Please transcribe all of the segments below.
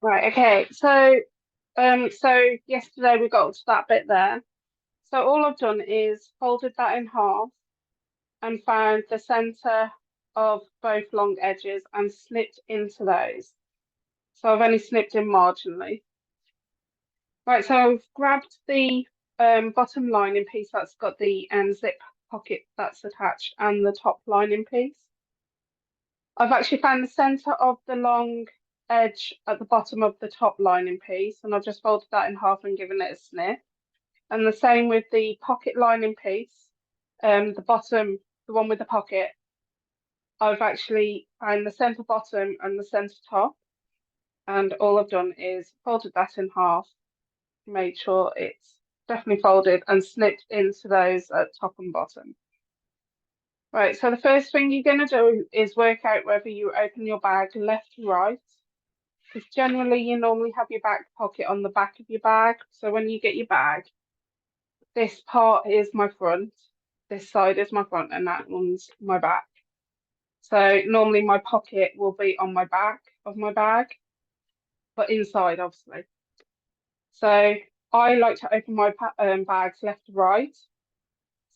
Right, okay. So yesterday we got to that bit there. So all I've done is folded that in half and found the center of both long edges and snipped into those. So I've only snipped in marginally. Right, so I've grabbed the bottom lining piece that's got the zip pocket that's attached and the top lining piece. I've actually found the center of the long edge at the bottom of the top lining piece, and I've just folded that in half and given it a snip. And the same with the pocket lining piece, the bottom, the one with the pocket. I've actually found the center bottom and the center top, and all I've done is folded that in half, made sure it's definitely folded and snipped into those at top and bottom. Right, so the first thing you're going to do is work out whether you open your bag left or right, because generally you normally have your back pocket on the back of your bag. So when you get your bag, this part is my front, this side is my front, and that one's my back. So normally my pocket will be on my back of my bag, but inside, obviously. So I like to open my bags left to right.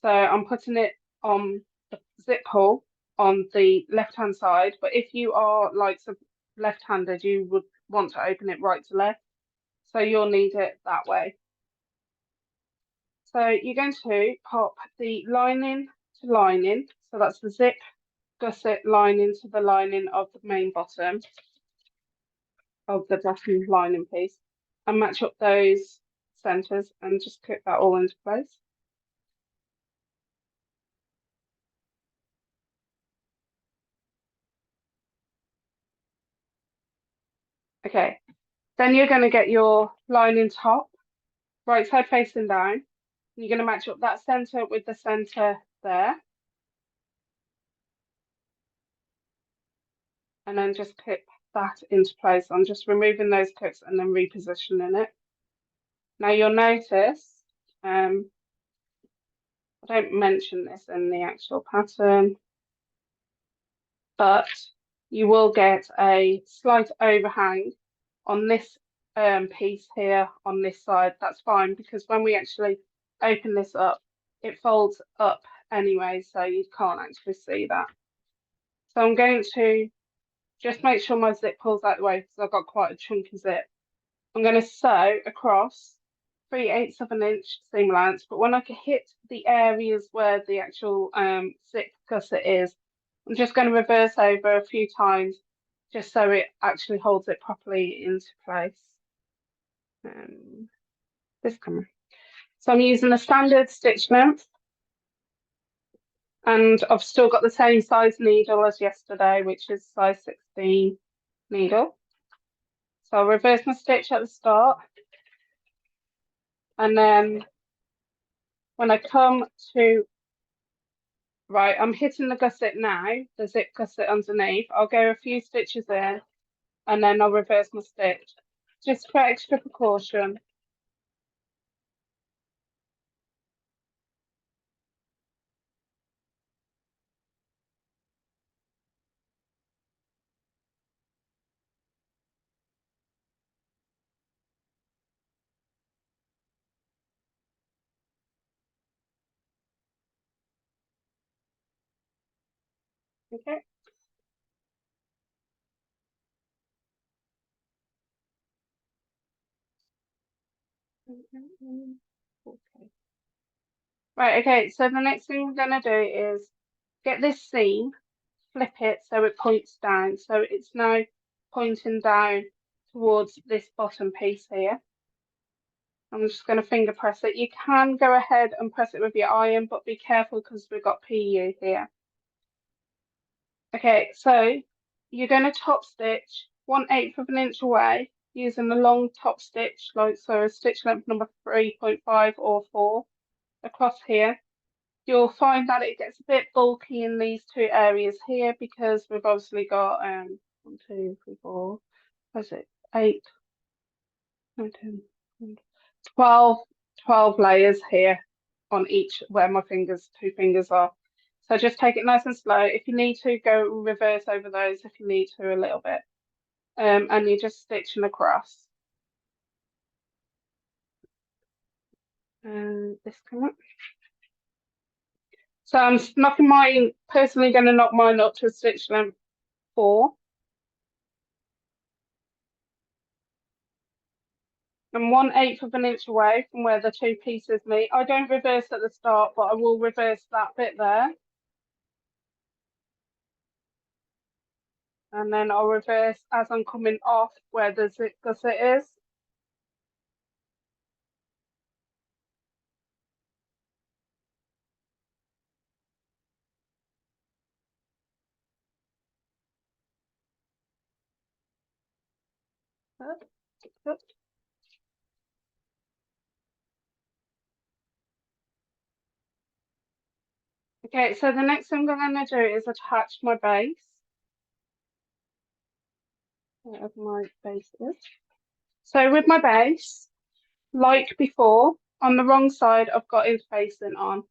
So I'm putting it on the zip pull on the left-hand side, but if you are like left-handed, you would want to open it right to left. So you'll need it that way. So you're going to pop the lining to lining. So that's the zip gusset lining to the lining of the main bottom of the bottom lining piece and match up those centers and just clip that all into place. Okay, then you're going to get your lining top, right side facing down. You're going to match up that center with the center there. And then just clip that into place. I'm just removing those clips and then repositioning it. Now you'll notice, I don't mention this in the actual pattern, but you will get a slight overhang on this piece here on this side. That's fine because when we actually open this up, it folds up anyway, so you can't actually see that. So I'm going to just make sure my zip pulls out the way because I've got quite a chunky zip. I'm going to sew across 3/8 of an inch seam allowance, but when I can hit the areas where the actual zip gusset is, I'm just going to reverse over a few times just so it actually holds it properly into place. This camera. So I'm using a standard stitch length and I've still got the same size needle as yesterday, which is size 16 needle. So I'll reverse my stitch at the start and then when I come to, right, I'm hitting the gusset now, the zip gusset underneath. I'll go a few stitches in and then I'll reverse my stitch, just for extra precaution. Okay. Okay. Right, okay, so the next thing we're going to do is get this seam, flip it so it points down. So it's now pointing down towards this bottom piece here. I'm just going to finger press it. You can go ahead and press it with your iron, but be careful because we've got PU here. Okay, so you're going to top stitch 1/8 of an inch away using the long top stitch, like so a stitch length number 3.5 or 4 across here. You'll find that it gets a bit bulky in these two areas here because we've obviously got 1, 2, 3, 4, what is it? 8, 9, 10, 12 layers here on each where my two fingers are. So just take it nice and slow. If you need to, go reverse over those if you need to a little bit. and you're just stitching across. This come up. So I'm knocking mine, personally going to knock mine up to a stitch length 4. I'm 1/8 of an inch away from where the 2 pieces meet. I don't reverse at the start, but I will reverse that bit there. And then I'll reverse as I'm coming off where the zip gusset is. Okay, so the next thing I'm going to do is attach my base. Wherever my base is. So with my base, like before, on the wrong side, I've got interfacing on.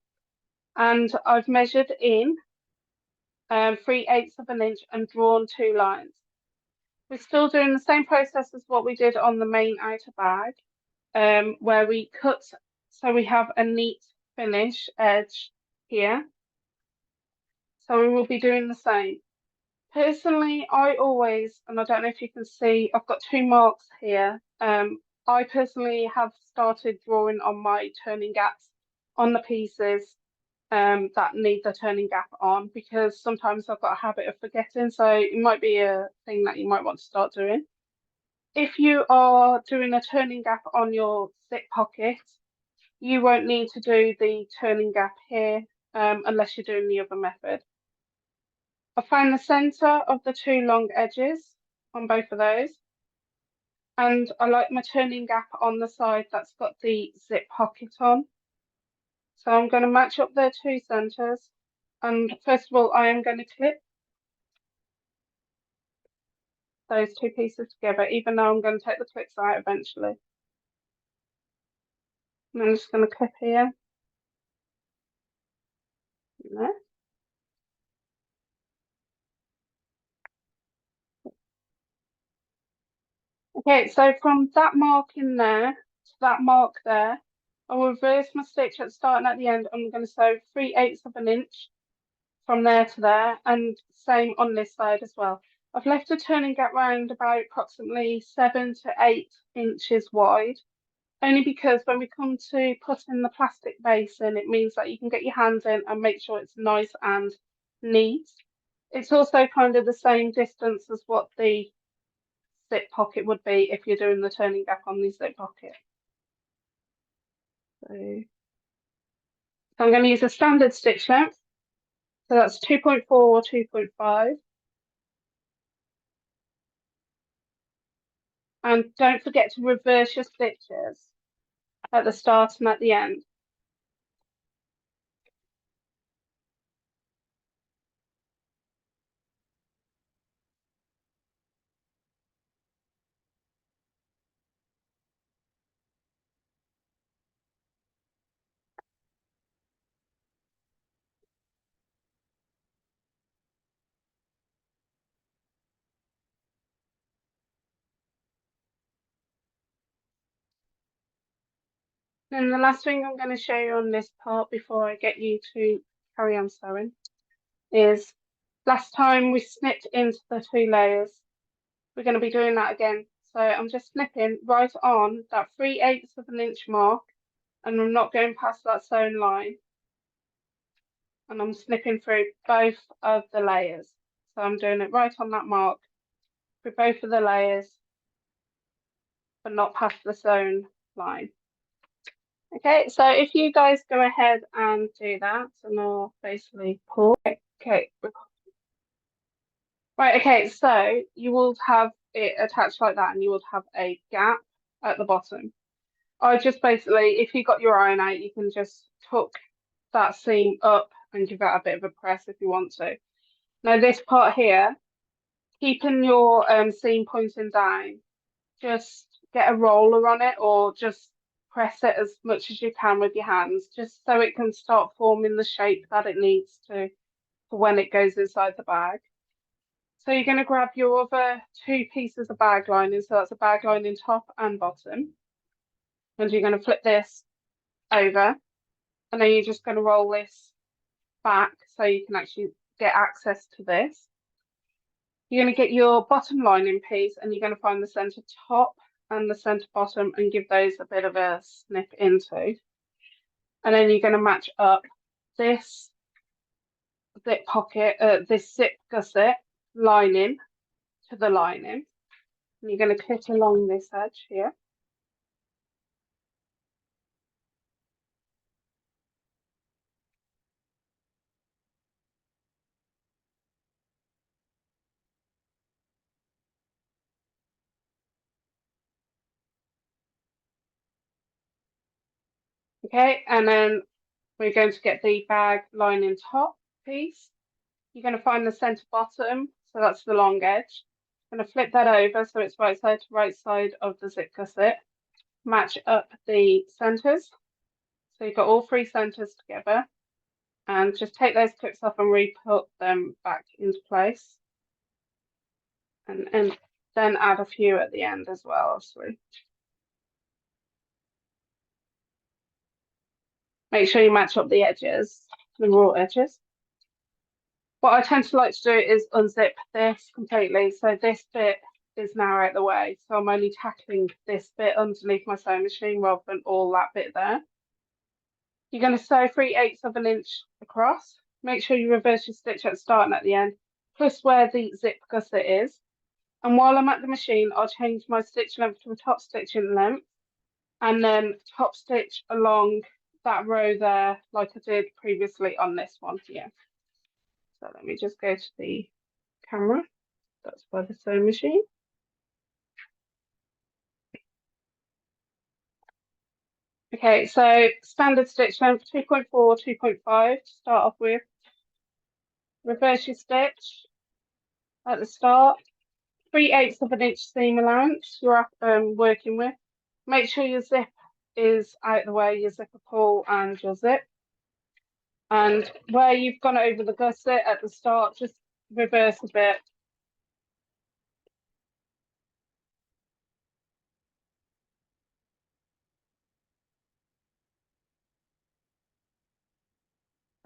And I've measured in 3/8 of an inch and drawn 2 lines. We're still doing the same process as what we did on the main outer bag, where we cut so we have a neat finish edge here. So we will be doing the same. Personally, I always, and I don't know if you can see, I've got 2 marks here. I personally have started drawing on my turning gaps on the pieces that need the turning gap on, because sometimes I've got a habit of forgetting. So it might be a thing that you might want to start doing. If you are doing a turning gap on your zip pocket, you won't need to do the turning gap here unless you're doing the other method. I find the center of the 2 long edges on both of those. And I like my turning gap on the side that's got the zip pocket on. So I'm going to match up their 2 centers. And first of all, I am going to clip those 2 pieces together, even though I'm going to take the clips out eventually. And I'm just going to clip here. And there. Okay, so from that mark in there to that mark there, I'll reverse my stitch at the start and at the end. I'm going to sew 3/8 of an inch from there to there, and same on this side as well. I've left a turning gap round about approximately 7 to 8 inches wide, only because when we come to put in the plastic base in, it means that you can get your hands in and make sure it's nice and neat. It's also kind of the same distance as what the zip pocket would be if you're doing the turning gap on the zip pocket. So I'm going to use a standard stitch length. So that's 2.4 or 2.5. And don't forget to reverse your stitches at the start and at the end. Then the last thing I'm going to show you on this part before I get you to carry on sewing is last time we snipped into the 2 layers. We're going to be doing that again. So I'm just snipping right on that 3/8 of an inch mark, and I'm not going past that sewn line. And I'm snipping through both of the layers. So I'm doing it right on that mark for both of the layers, but not past the sewn line. Okay, so if you guys go ahead and do that, and I'll basically pull. Okay, right, okay, so you will have it attached like that, and you would have a gap at the bottom. I just basically, if you got your iron out, you can just tuck that seam up and give that a bit of a press if you want to. Now this part here, keeping your seam pointing down, just get a roller on it, or just press it as much as you can with your hands, just so it can start forming the shape that it needs to for when it goes inside the bag. So you're going to grab your other two pieces of bag lining. So that's a bag lining top and bottom. And you're going to flip this over. And then you're just going to roll this back so you can actually get access to this. You're going to get your bottom lining piece and you're going to find the center top and the center bottom and give those a bit of a snip into. And then you're going to match up this zip pocket, this zip gusset lining to the lining. And you're going to clip along this edge here. Okay, and then we're going to get the bag lining top piece. You're going to find the center bottom, so that's the long edge. I'm going to flip that over so it's right side to right side of the zip gusset. Match up the centers. So you've got all three centers together. And just take those clips off and re-put them back into place. And then add a few at the end as well, obviously. Make sure you match up the edges, the raw edges. What I tend to like to do is unzip this completely. So this bit is now out the way. So I'm only tackling this bit underneath my sewing machine rather than all that bit there. You're going to sew 3/8 of an inch across. Make sure you reverse your stitch at the start and at the end, plus where the zip gusset is. And while I'm at the machine, I'll change my stitch length to a top stitch in length and then top stitch along that row there like I did previously on this one here. So let me just go to the camera. That's by the sewing machine. Okay, so standard stitch length 2.4, 2.5 to start off with. Reverse your stitch at the start. 3/8 of an inch seam allowance you're working with. Make sure your zip is out the way, your zipper pull and your zip. And where you've gone over the gusset at the start, just reverse a bit.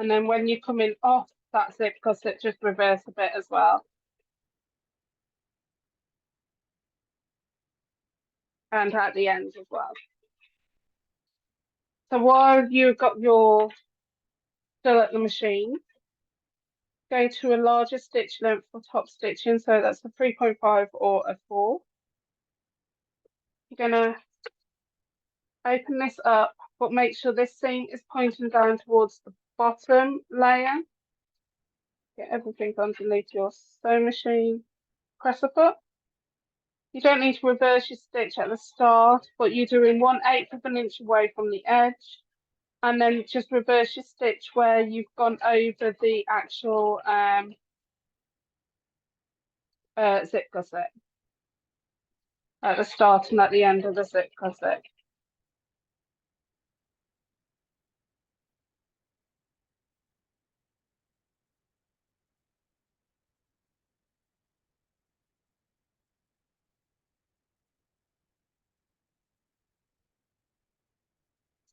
And then when you're coming off that zip gusset, just reverse a bit as well. And at the end as well. So while you've got your still at the machine, go to a larger stitch length for top stitching. So that's a 3.5 or a 4. You're going to open this up, but make sure this seam is pointing down towards the bottom layer. Get everything underneath your sewing machine. Press up. You don't need to reverse your stitch at the start, but you're doing 1/8 of an inch away from the edge. And then just reverse your stitch where you've gone over the actual zip gusset at the start and at the end of the zip gusset.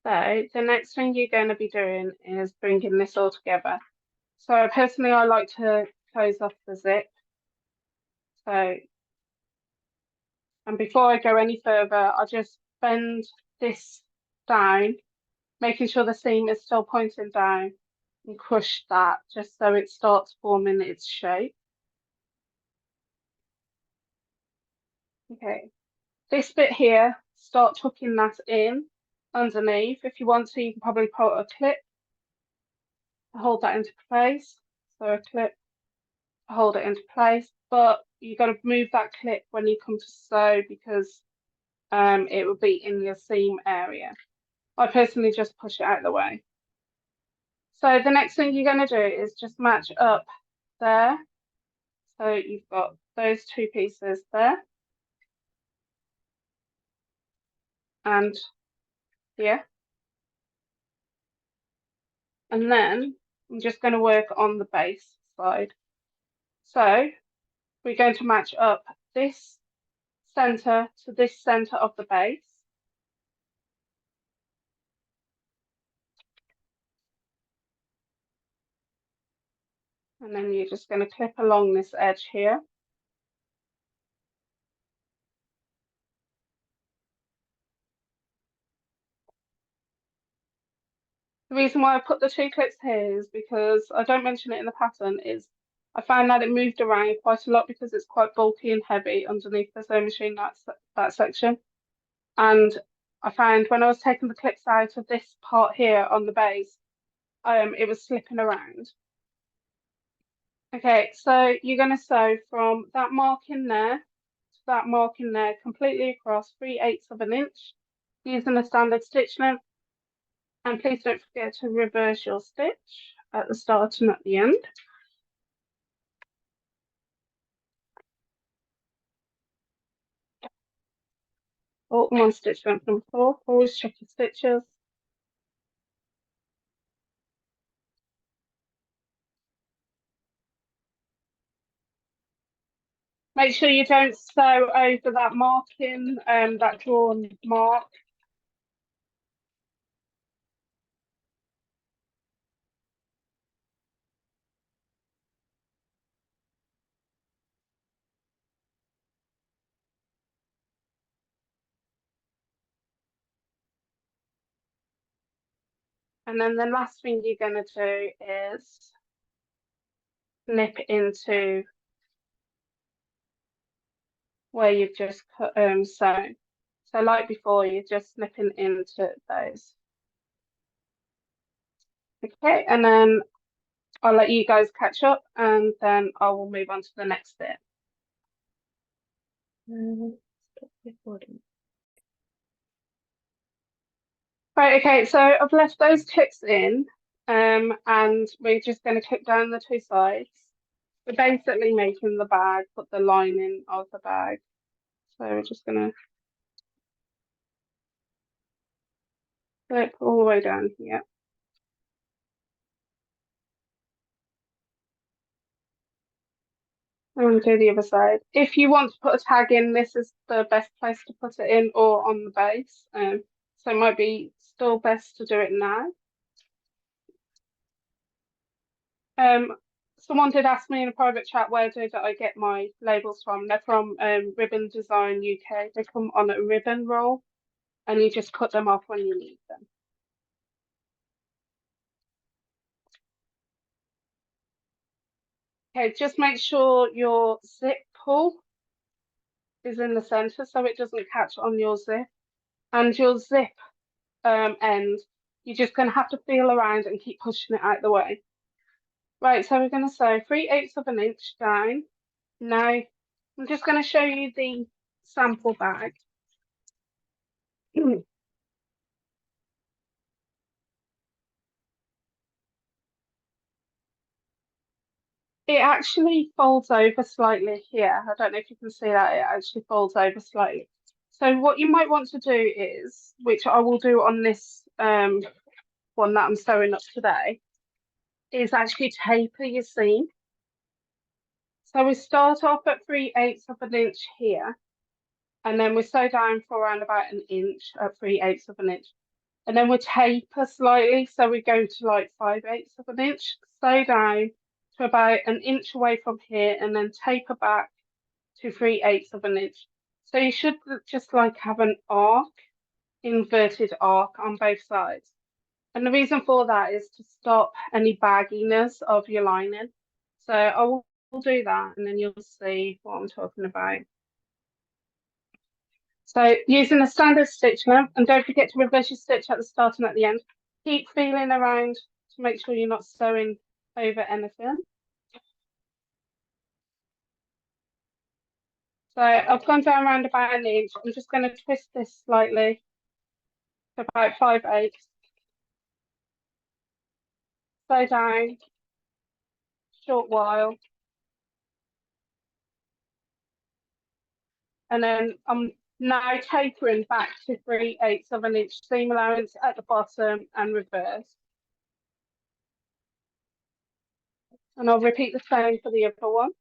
So the next thing you're going to be doing is bringing this all together. So personally, I like to close off the zip. So, and before I go any further, I just bend this down, making sure the seam is still pointing down, and crush that just so it starts forming its shape. Okay, this bit here, start tucking that in underneath. If you want to, you can probably put a clip to hold that into place. So a clip to hold it into place, but you got to move that clip when you come to sew because it will be in your seam area. I personally just push it out of the way. So the next thing you're going to do is just match up there. So you've got those two pieces there and here. And then I'm just going to work on the base side. So we're going to match up this center to this center of the base. And then you're just going to clip along this edge here. The reason why I put the two clips here is because I don't mention it in the pattern is I found that it moved around quite a lot because it's quite bulky and heavy underneath the sewing machine, that section. And I found when I was taking the clips out of this part here on the base, it was slipping around. Okay, so you're going to sew from that mark in there to that mark in there completely across 3/8 of an inch using a standard stitch length. And please don't forget to reverse your stitch at the start and at the end. Oh, one stitch length number 4. Always check your stitches. Make sure you don't sew over that marking, that drawn mark. And then the last thing you're going to do is snip into where you've just sewn. So like before, you're just snipping into those. Okay, and then I'll let you guys catch up and then I will move on to the next bit. Stop recording. Right, okay, so I've left those clips in, and we're just going to clip down the two sides. We're basically making the bag, put the lining of the bag. So we're just going to clip all the way down here. And do the other side. If you want to put a tag in, this is the best place to put it in or on the base. So it might be still best to do it now. Someone did ask me in a private chat where did I get my labels from. They're from Ribbon Design UK. They come on a ribbon roll and you just cut them off when you need them. Okay, just make sure your zip pull is in the center so it doesn't catch on your zip. And your zip end, you're just going to have to feel around and keep pushing it out the way. Right, so we're going to sew 3/8 of an inch down. Now, I'm just going to show you the sample bag. It actually folds over slightly here. I don't know if you can see that. It actually folds over slightly. So what you might want to do is, which I will do on this one that I'm sewing up today, is actually taper your seam. So we start off at 3/8 of an inch here, and then we sew down for around about an inch at 3/8 of an inch. And then we taper slightly, so we go to like 5/8 of an inch, sew down to about an inch away from here, and then taper back to 3/8 of an inch. So you should just like have an arc, inverted arc on both sides. And the reason for that is to stop any bagginess of your lining. So I will do that and then you'll see what I'm talking about. So using a standard stitch length, and don't forget to reverse your stitch at the start and at the end. Keep feeling around to make sure you're not sewing over anything. So I've gone down around about an inch. I'm just going to twist this slightly to about 5/8. Sew down, short while. And then I'm now tapering back to 3/8 of an inch seam allowance at the bottom and reverse. And I'll repeat the same for the other one.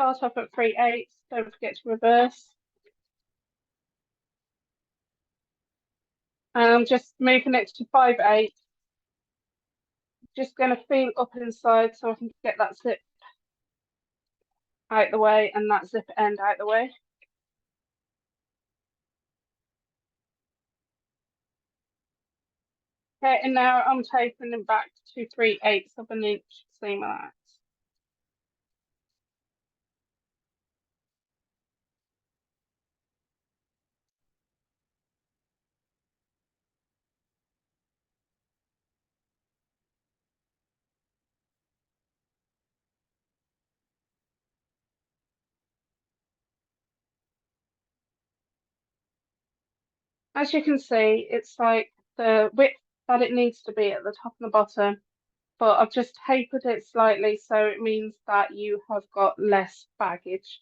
start off at 3/8, don't forget to reverse. And I'm just moving it to 5/8. Just going to feel up inside so I can get that zip out the way and that zip end out the way. Okay, and now I'm tapering them back to 3/8 of an inch seam allowance. As you can see, it's like the width that it needs to be at the top and the bottom, but I've just tapered it slightly, so it means that you have got less baggage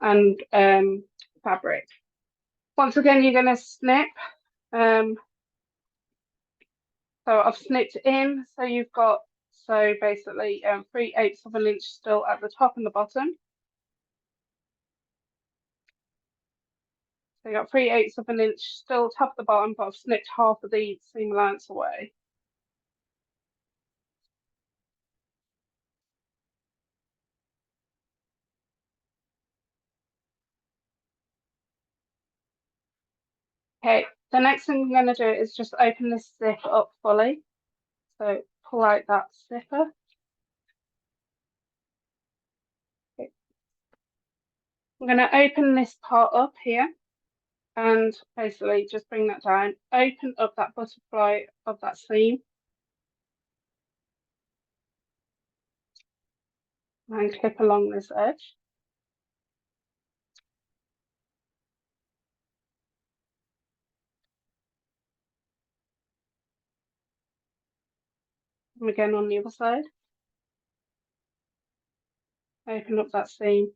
and fabric. Once again, you're going to snip. So I've snipped in, so you've got, so basically 3/8 of an inch still at the top and the bottom. So you got 3/8 of an inch still top of the bottom, but I've snipped half of the seam allowance away. Okay, the next thing I'm going to do is just open this zip up fully. So pull out that zipper. Okay. I'm going to open this part up here and basically just bring that down. Open up that butterfly of that seam. And clip along this edge. And again on the other side. Open up that seam.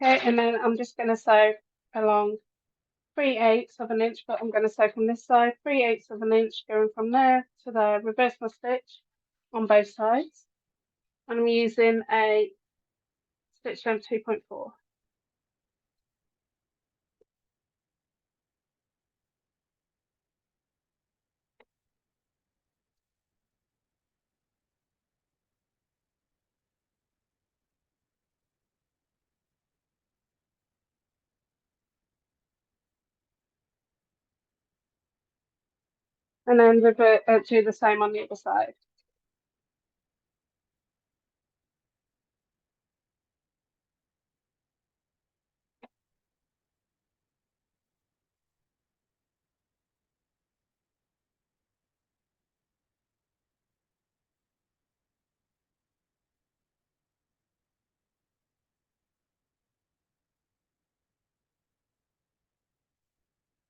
Okay, and then I'm just going to sew along 3/8 of an inch, but I'm going to sew from this side 3/8 of an inch going from there to there, reverse my stitch on both sides. And I'm using a stitch length 2.4. And then do the same on the other side.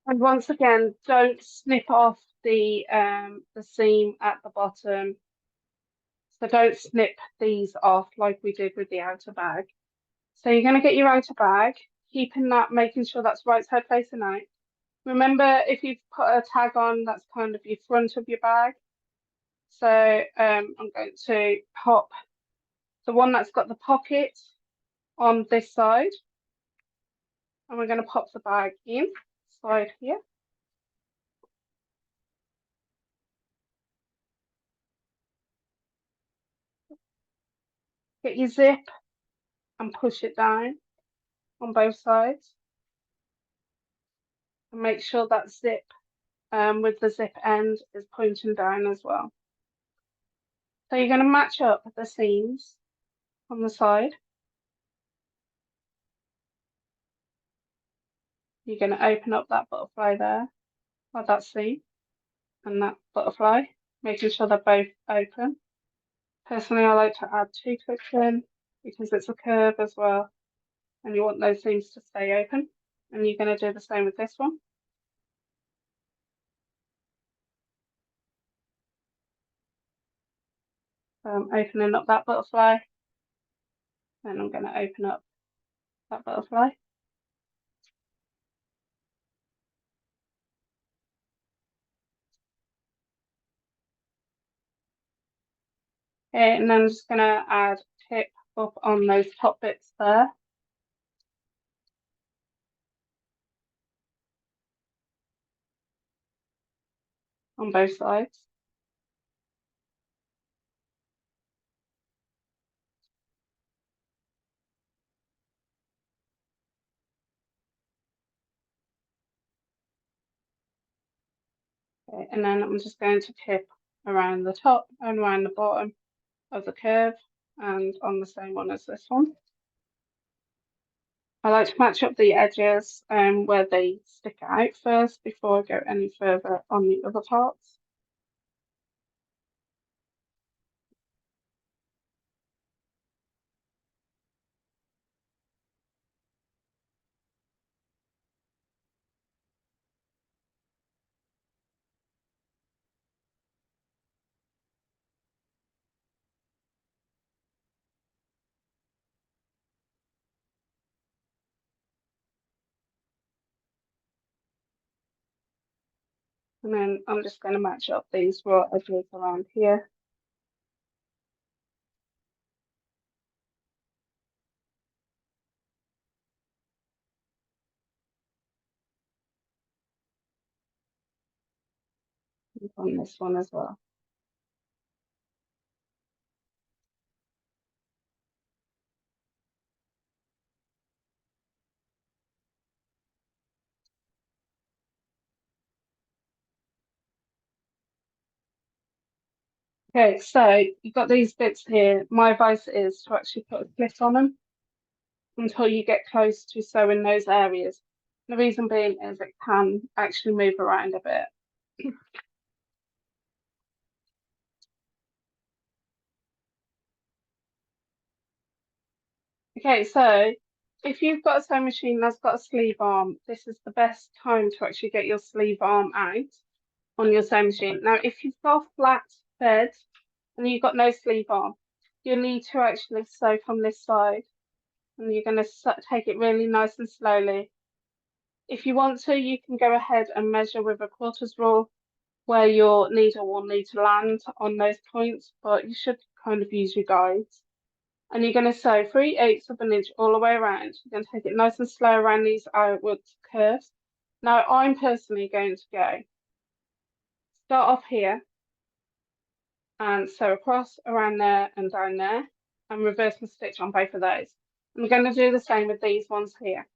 And once again, don't snip off the seam at the bottom. So don't snip these off like we did with the outer bag. So you're going to get your outer bag, keeping that, making sure that's right side facing out. Remember, if you've put a tag on, that's kind of your front of your bag. So I'm going to pop the one that's got the pocket on this side. And we're going to pop the bag inside here. Get your zip and push it down on both sides. And make sure that zip with the zip end is pointing down as well. So you're going to match up the seams on the side. You're going to open up that butterfly there, or that seam, and that butterfly, making sure they're both open. Personally, I like to add 2 clicks in because it's a curve as well, and you want those seams to stay open. And you're going to do the same with this one. So I'm opening up that butterfly, and I'm going to open up that butterfly. Okay, and then I'm just gonna add tip up on those top bits there. On both sides. Okay, and then I'm just going to tip around the top and around the bottom of the curve and on the same one as this one. I like to match up the edges where they stick out first before I go any further on the other parts. And then I'm just going to match up these raw edges around here. And on this one as well. Okay, so you've got these bits here. My advice is to actually put a slit on them until you get close to sewing those areas. The reason being is it can actually move around a bit. Okay, so if you've got a sewing machine that's got a sleeve arm, this is the best time to actually get your sleeve arm out on your sewing machine. Now, if you've got a flat bed and you've got no sleeve arm, you'll need to actually sew from this side, and you're going to take it really nice and slowly. If you want to, you can go ahead and measure with a quarters rule where your needle will need to land on those points, but you should kind of use your guides. And you're going to sew 3/8 of an inch all the way around. You're going to take it nice and slow around these outwards curves. Now, I'm personally going to go start off here and sew across around there and down there and reverse my stitch on both of those. I'm going to do the same with these ones here.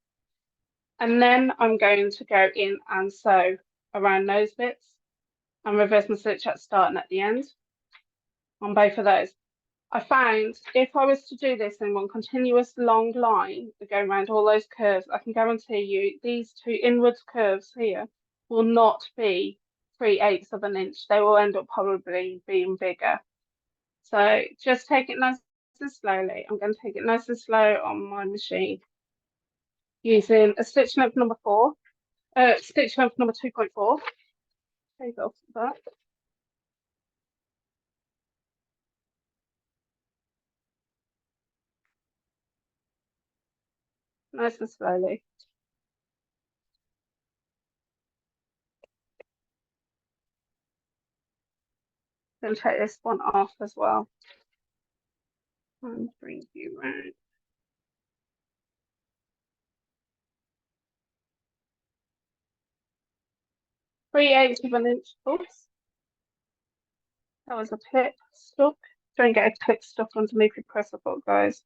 And then I'm going to go in and sew around those bits and reverse my stitch at the start and at the end on both of those. I found if I was to do this in one continuous long line, going around all those curves, I can guarantee you these two inwards curves here will not be 3/8 of an inch. They will end up probably being bigger. So just take it nice and slowly. I'm going to take it nice and slow on my machine using a stitch length number 4, stitch length number 2.4. Take off that. Nice and slowly. Then take this one off as well. And bring you round. 3/8 of an inch. Oops, that was a clip stuck. Don't get a clip stuck underneath your presser foot, guys.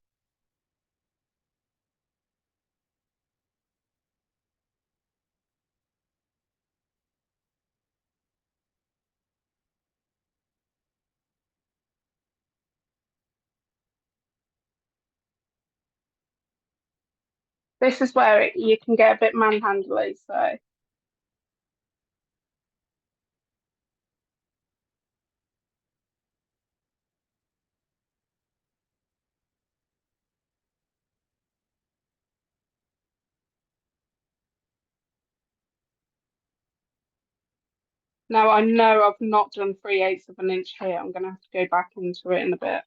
This is where you can get a bit manhandly, so now I know I've not done 3/8 of an inch here. I'm gonna have to go back into it in a bit.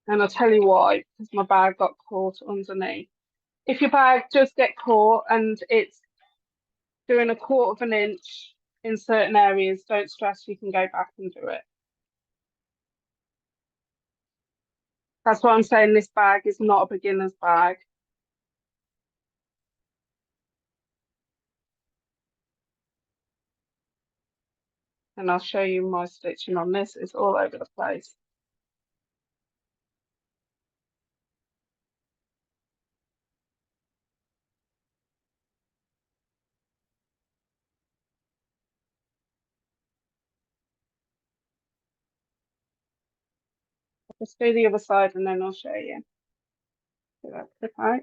And I'll tell you why, because my bag got caught underneath. If your bag does get caught and it's doing 1/4 of an inch in certain areas, don't stress, you can go back and do it. That's why I'm saying this bag is not a beginner's bag. And I'll show you my stitching on this. It's all over the place. Just do the other side and then I'll show you. So that's the right.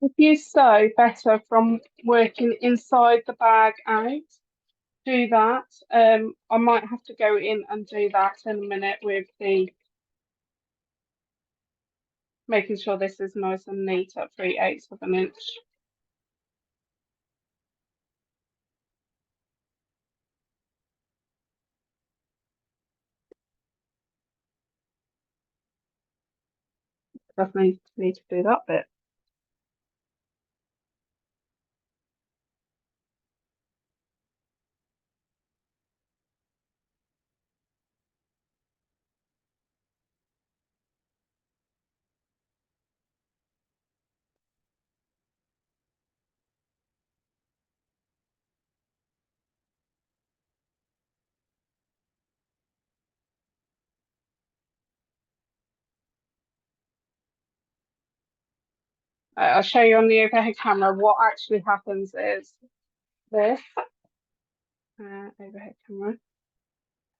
If you sew better from working inside the bag out, do that. I might have to go in and do that in a minute with the making sure this is nice and neat at 3/8 of an inch. Definitely need to do that bit. I'll show you on the overhead camera what actually happens is this overhead camera,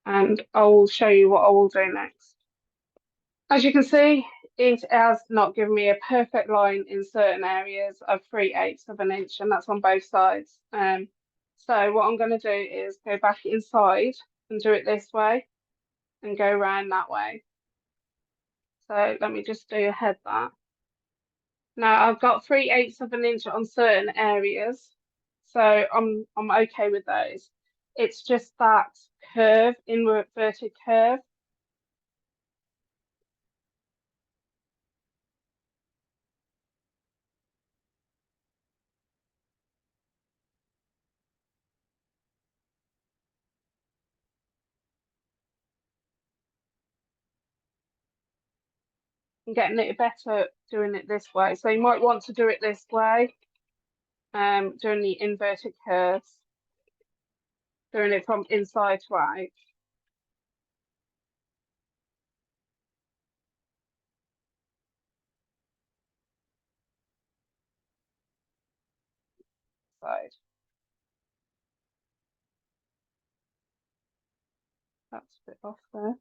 and I will show you what I will do next. As you can see, it has not given me a perfect line in certain areas of 3/8 of an inch, and that's on both sides. So what I'm going to do is go back inside and do it this way and go around that way. So let me just do ahead that. Now I've got 3/8 of an inch on certain areas, so I'm okay with those. It's just that curve, inverted curve. I'm getting it better doing it this way. So you might want to do it this way, doing the inverted curves, doing it from inside to out. Side. That's a bit off there.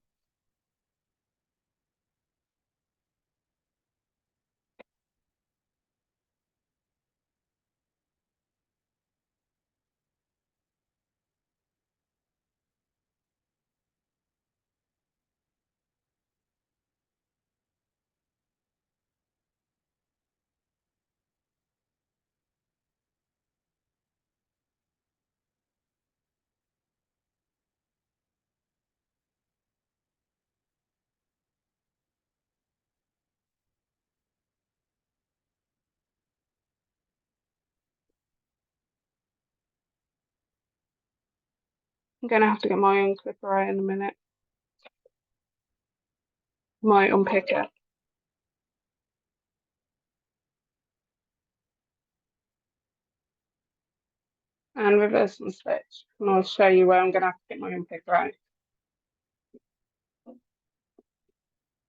I'm gonna have to get my own clipper out in a minute. My unpicker. And reverse and stitch. And I'll show you where I'm gonna have to get my unpicker out.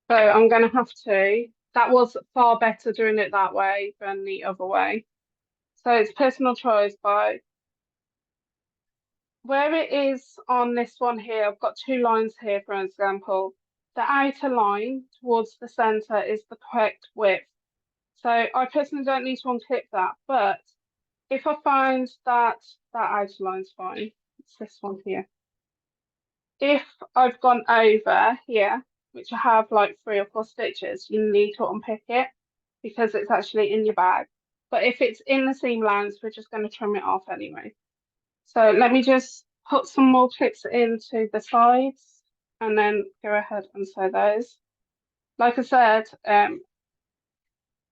So I'm gonna have to, that was far better doing it that way than the other way. So it's personal choice by where it is on this one here. I've got 2 lines here, for example. The outer line towards the center is the correct width. So I personally don't need to unclip that, but If I find that that outer line's fine, it's this one here. If I've gone over here, which I have like 3 or 4 stitches, you need to unpick it because it's actually in your bag. But if it's in the seam lines, we're just going to trim it off anyway. So let me just put some more clips into the sides and then go ahead and sew those. Like I said,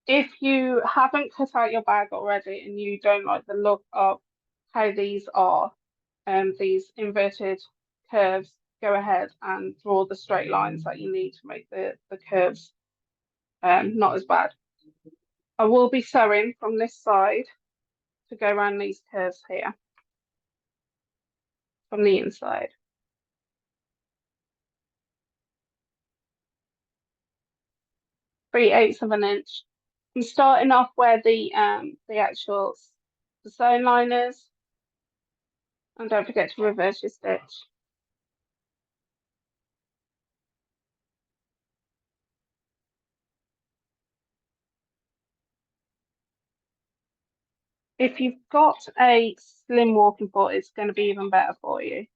if you haven't cut out your bag already and you don't like the look of how these are, these inverted curves, go ahead and draw the straight lines that you need to make the curves not as bad. I will be sewing from this side to go around these curves here from the inside. 3/8 of an inch. I'm starting off where the actual the sewing line is, and don't forget to reverse your stitch. If you've got a slim walking foot, it's going to be even better for you.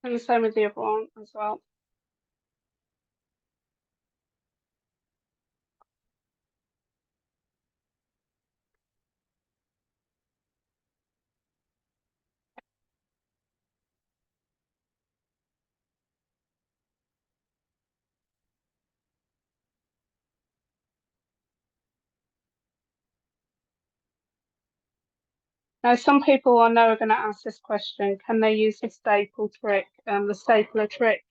And the same with the other one as well. Now, some people I know are going to ask this question: can they use the staple trick, the stapler trick,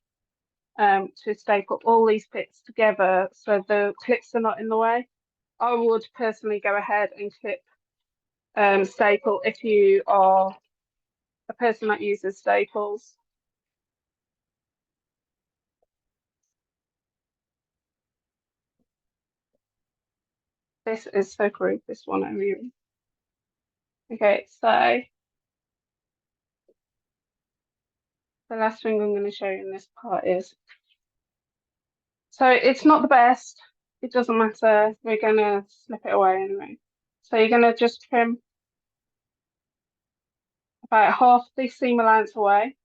to staple all these bits together so the clips are not in the way? I would personally go ahead and clip staple if you are a person that uses staples. This is so crude, this one over here. Okay, so the last thing I'm going to show you in this part is, so it's not the best, it doesn't matter, we're going to snip it away anyway. So you're going to just trim about half the seam allowance away,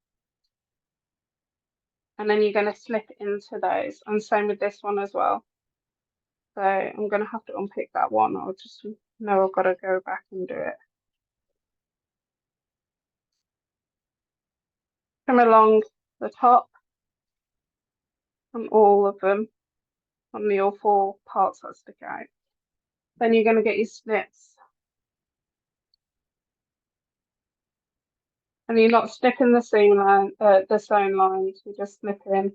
and then you're going to slip into those, and same with this one as well. So I'm going to have to unpick that one. I'll just know I've got to go back and do it. Trim along the top on all of them, on the all 4 parts that stick out. Then you're going to get your snips. And you're not snipping the seam line, the sewn lines, you're just snipping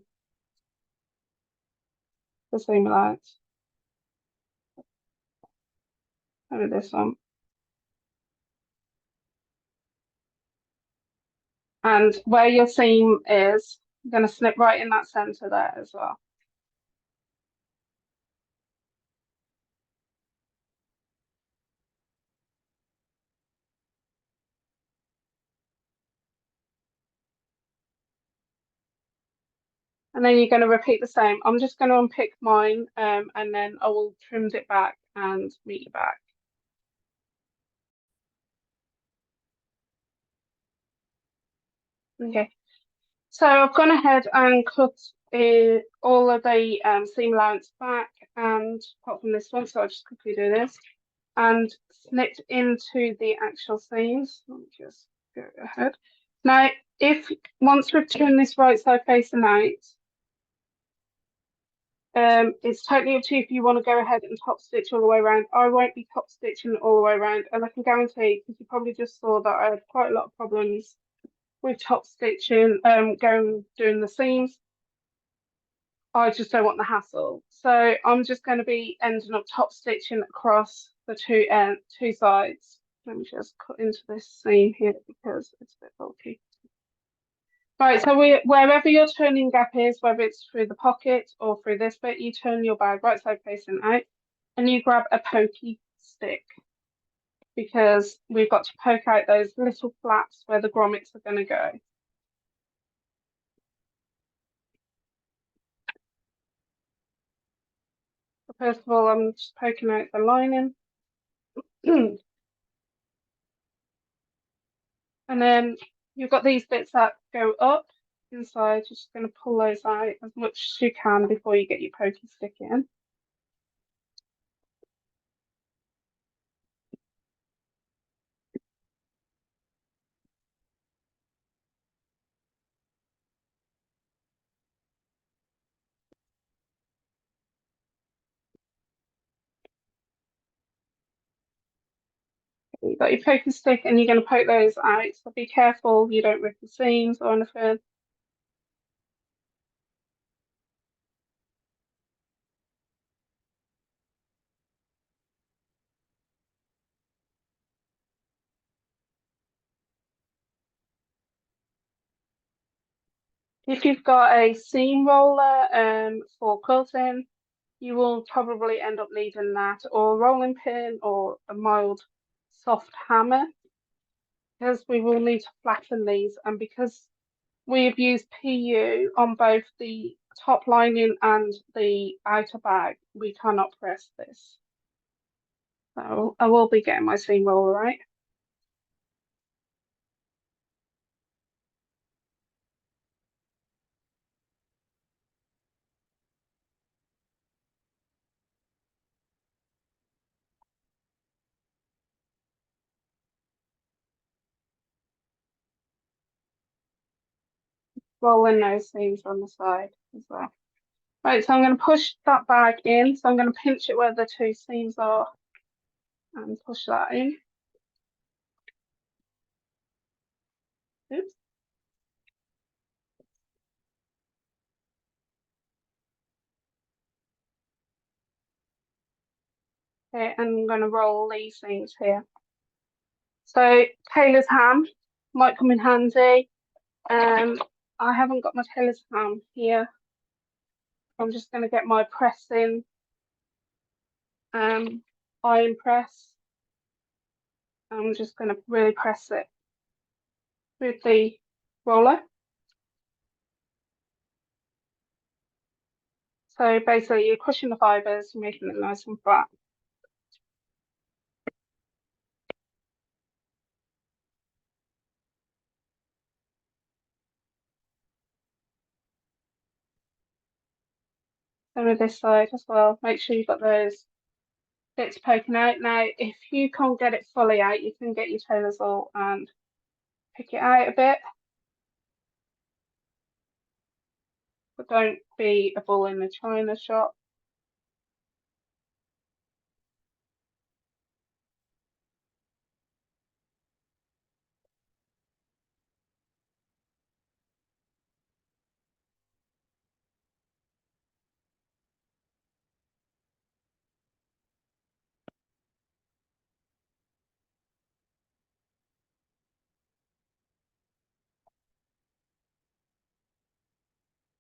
the seam lines. Over this one. And where your seam is, I'm going to snip right in that center there as well. And then you're going to repeat the same. I'm just going to unpick mine, and then I will trim it back and meet you back. Okay, so I've gone ahead and cut all of the seam allowance back, and apart from this one, so I'll just quickly do this, and snipped into the actual seams. Let me just go ahead. Now, if once we've turned this right side facing out, it's totally up to you if you want to go ahead and top stitch all the way around. I won't be top stitching all the way around, and I can guarantee, because you probably just saw that I had quite a lot of problems with top stitching, doing the seams. I just don't want the hassle. So I'm just going to be ending up top stitching across the two sides. Let me just cut into this seam here because it's a bit bulky. Right, so wherever your turning gap is, whether it's through the pocket or through this bit, you turn your bag right side facing out and you grab a pokey stick because we've got to poke out those little flaps where the grommets are going to go. So first of all, I'm just poking out the lining. And then you've got these bits that go up inside. You're just going to pull those out as much as you can before you get your pokey stick in. You've got your pokey stick and you're going to poke those out. So be careful you don't rip the seams or anything. If you've got a seam roller for quilting, you will probably end up needing that, or a rolling pin or a mild soft hammer, because we will need to flatten these. And because we have used PU on both the top lining and the outer bag, we cannot press this. So I will be getting my seam roller out. Rolling those seams on the side as well. Right, so I'm going to push that bag in. So I'm going to pinch it where the two seams are and push that in. Oops. Okay, and I'm going to roll these seams here. So tailor's ham might come in handy. I haven't got my tailor's ham here. I'm just going to get my pressing iron press. I'm just going to really press it with the roller. So basically you're crushing the fibres, you're making it nice and flat. Same with this side as well. Make sure you've got those bits poking out. Now, if you can't get it fully out, you can get your tailor's awl and pick it out a bit. But don't be a bull in the china shop.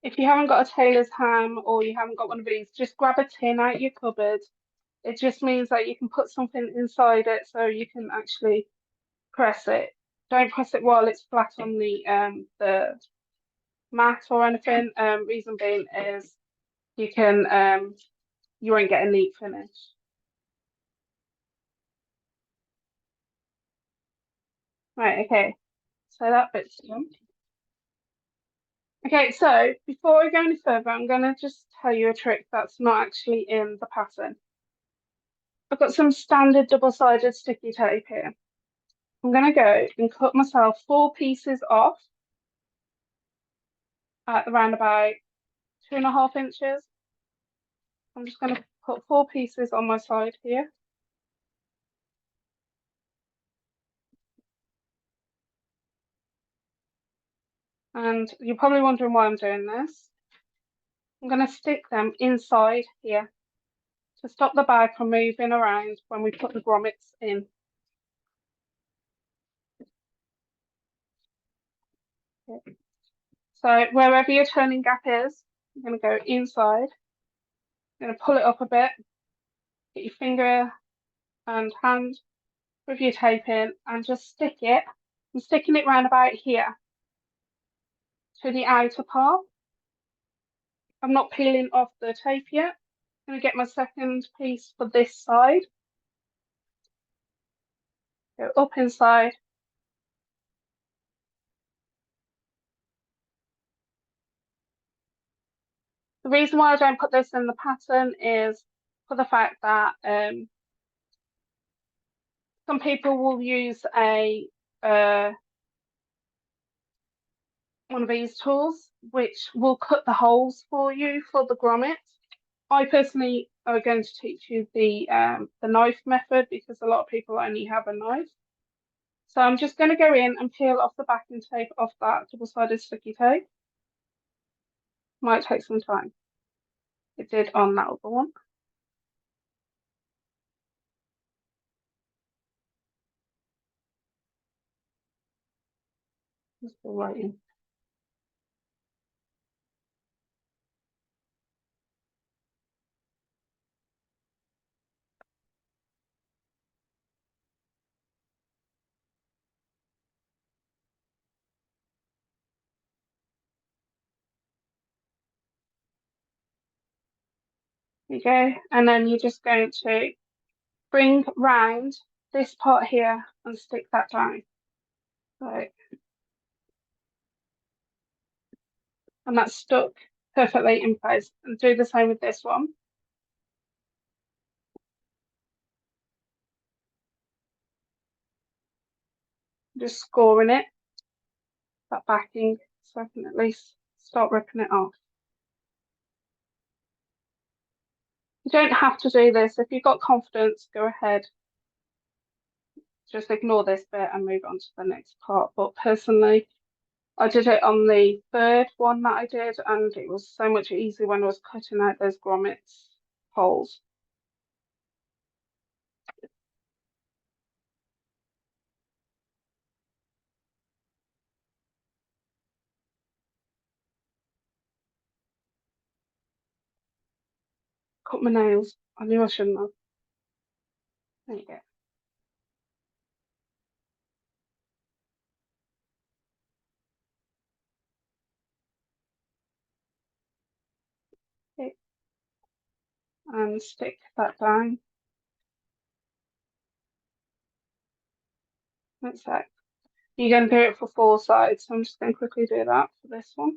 If you haven't got a tailor's ham or you haven't got one of these, just grab a tin out your cupboard. It just means that you can put something inside it so you can actually press it. Don't press it while it's flat on the mat or anything. Reason being is you won't get a neat finish. Right, okay. So that bit's done. Okay, so before I go any further, I'm gonna just tell you a trick that's not actually in the pattern. I've got some standard double-sided sticky tape here. I'm gonna go and cut myself 4 pieces off at around about 2.5 inches. I'm just gonna put 4 pieces on my side here. And you're probably wondering why I'm doing this. I'm gonna stick them inside here to stop the bag from moving around when we put the grommets in. So wherever your turning gap is, you're going to go inside. You're going to pull it up a bit, get your finger and hand with your tape in and just stick it. I'm sticking it round about here to the outer part. I'm not peeling off the tape yet. I'm going to get my second piece for this side. Go up inside. The reason why I don't put this in the pattern is for the fact that some people will use a one of these tools which will cut the holes for you for the grommet. I personally are going to teach you the knife method because a lot of people only have a knife. So I'm just going to go in and peel off the backing tape off that double-sided sticky tape. Might take some time. It did on that other one. Just waiting. There you go. And then you're just going to bring round this part here and stick that down. So, and that's stuck perfectly in place. And do the same with this one. Just scoring it, that backing, so I can at least start ripping it off. You don't have to do this. If you've got confidence, go ahead. Just ignore this bit and move on to the next part. But personally, I did it on the third one that I did, and it was so much easier when I was cutting out those grommets holes. Cut my nails. I knew I shouldn't have. There you go. Okay. And stick that down. That's it. You're going to do it for 4 sides, so I'm just going to quickly do that for this one.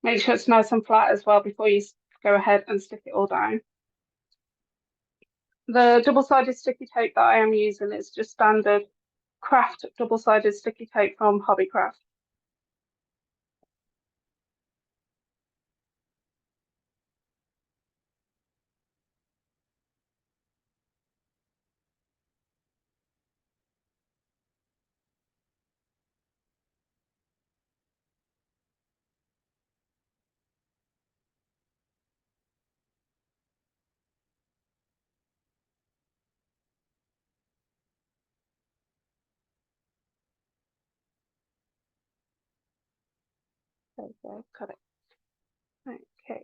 Make sure it's nice and flat as well before you go ahead and stick it all down. The double-sided sticky tape that I am using is just standard craft double-sided sticky tape from Hobbycraft. There we go, cut it. Okay.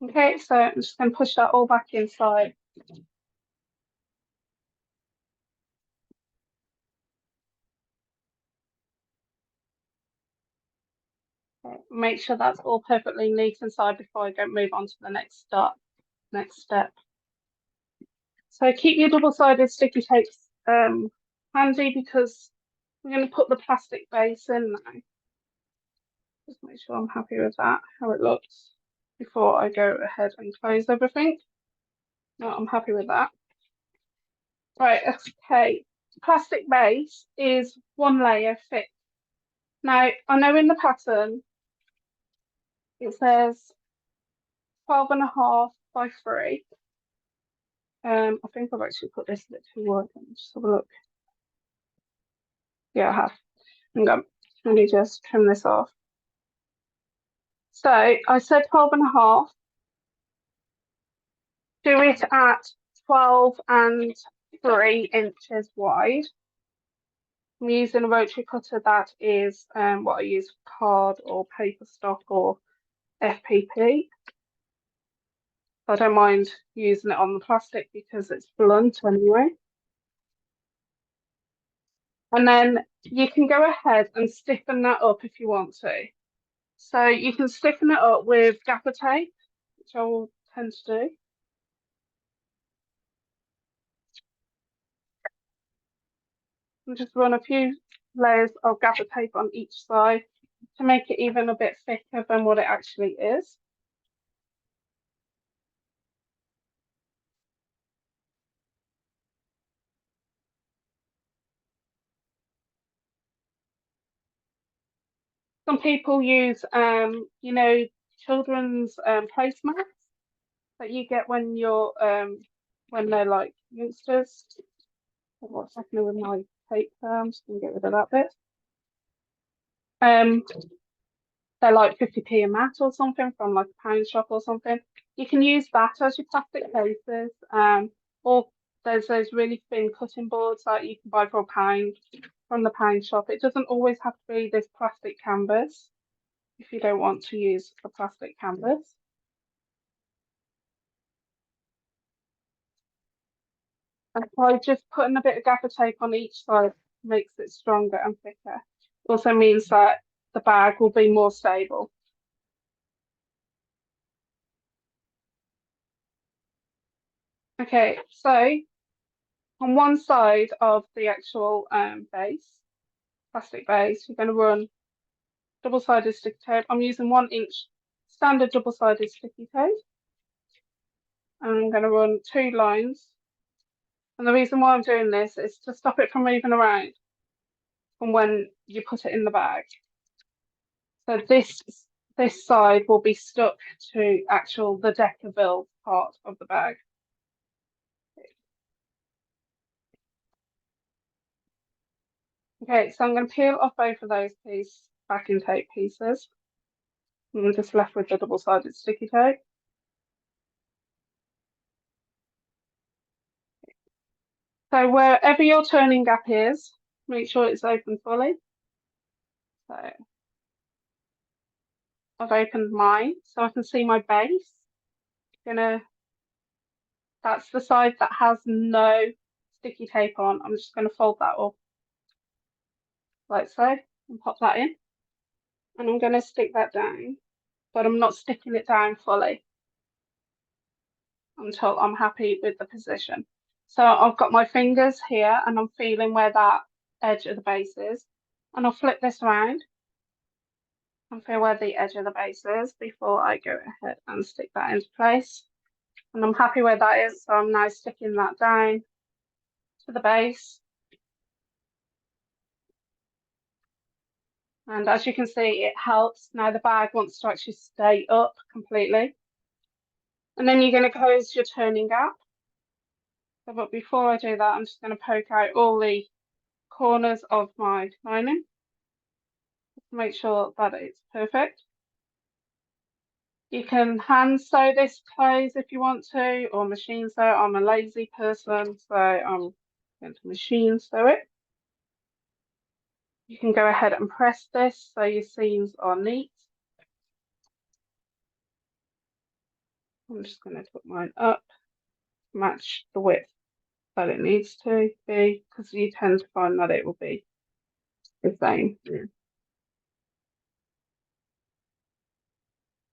Okay, so I'm just going to push that all back inside. Okay. Make sure that's all perfectly neat inside before I go move on to the next step. So keep your double-sided sticky tapes handy because I'm going to put the plastic base in now. Just make sure I'm happy with that, how it looks, before I go ahead and close everything. No, I'm happy with that. Right, okay. plastic base is 1 layer thick. Now, I know in the pattern it says 12.5 by 3. I think I've actually put this a bit too wide. Let me just have a look. Yeah, I have. Hang on. Let me just trim this off. So I said 12.5. Do it at 12 and 3 inches wide. I'm using a rotary cutter that is what I use for card or paper stock or FPP. I don't mind using it on the plastic because it's blunt anyway. And then you can go ahead and stiffen that up if you want to. So you can stiffen it up with gaffer tape, which I will tend to do. And just run a few layers of gaffer tape on each side to make it even a bit thicker than what it actually is. Some people use, children's placemats that you get when they're like youngsters. What's happening with my tape there? I'm just gonna get rid of that bit. Um, they're like 50p a mat or something from like a pound shop or something. You can use that as your plastic cases. Or there's those really thin cutting boards that you can buy for a pound from the pound shop. It doesn't always have to be this plastic canvas if you don't want to use a plastic canvas. And by just putting a bit of gaffer tape on each side makes it stronger and thicker. Also means that the bag will be more stable. Okay, so on one side of the actual plastic base, you're going to run double-sided sticky tape. I'm using 1 inch standard double-sided sticky tape. And I'm going to run 2 lines. And the reason why I'm doing this is to stop it from moving around from when you put it in the bag. So this side will be stuck to the Decaville part of the bag. Okay, so I'm going to peel off both of those backing tape pieces. And I'm just left with the double-sided sticky tape. So wherever your turning gap is, make sure it's open fully. So I've opened mine so I can see my base. That's the side that has no sticky tape on. I'm just going to fold that up like so and pop that in. And I'm going to stick that down, but I'm not sticking it down fully until I'm happy with the position. So I've got my fingers here and I'm feeling where that edge of the base is. And I'll flip this around and feel where the edge of the base is before I go ahead and stick that into place. And I'm happy where that is, so I'm now sticking that down to the base. And as you can see, it helps. Now the bag wants to actually stay up completely. And then you're going to close your turning gap. So, but before I do that, I'm just going to poke out all the corners of my lining to make sure that it's perfect. You can hand sew this close if you want to, or machine sew. I'm a lazy person, so I'm going to machine sew it. You can go ahead and press this so your seams are neat. I'm just going to put mine up, match the width that it needs to be, because you tend to find that it will be the same. Yeah.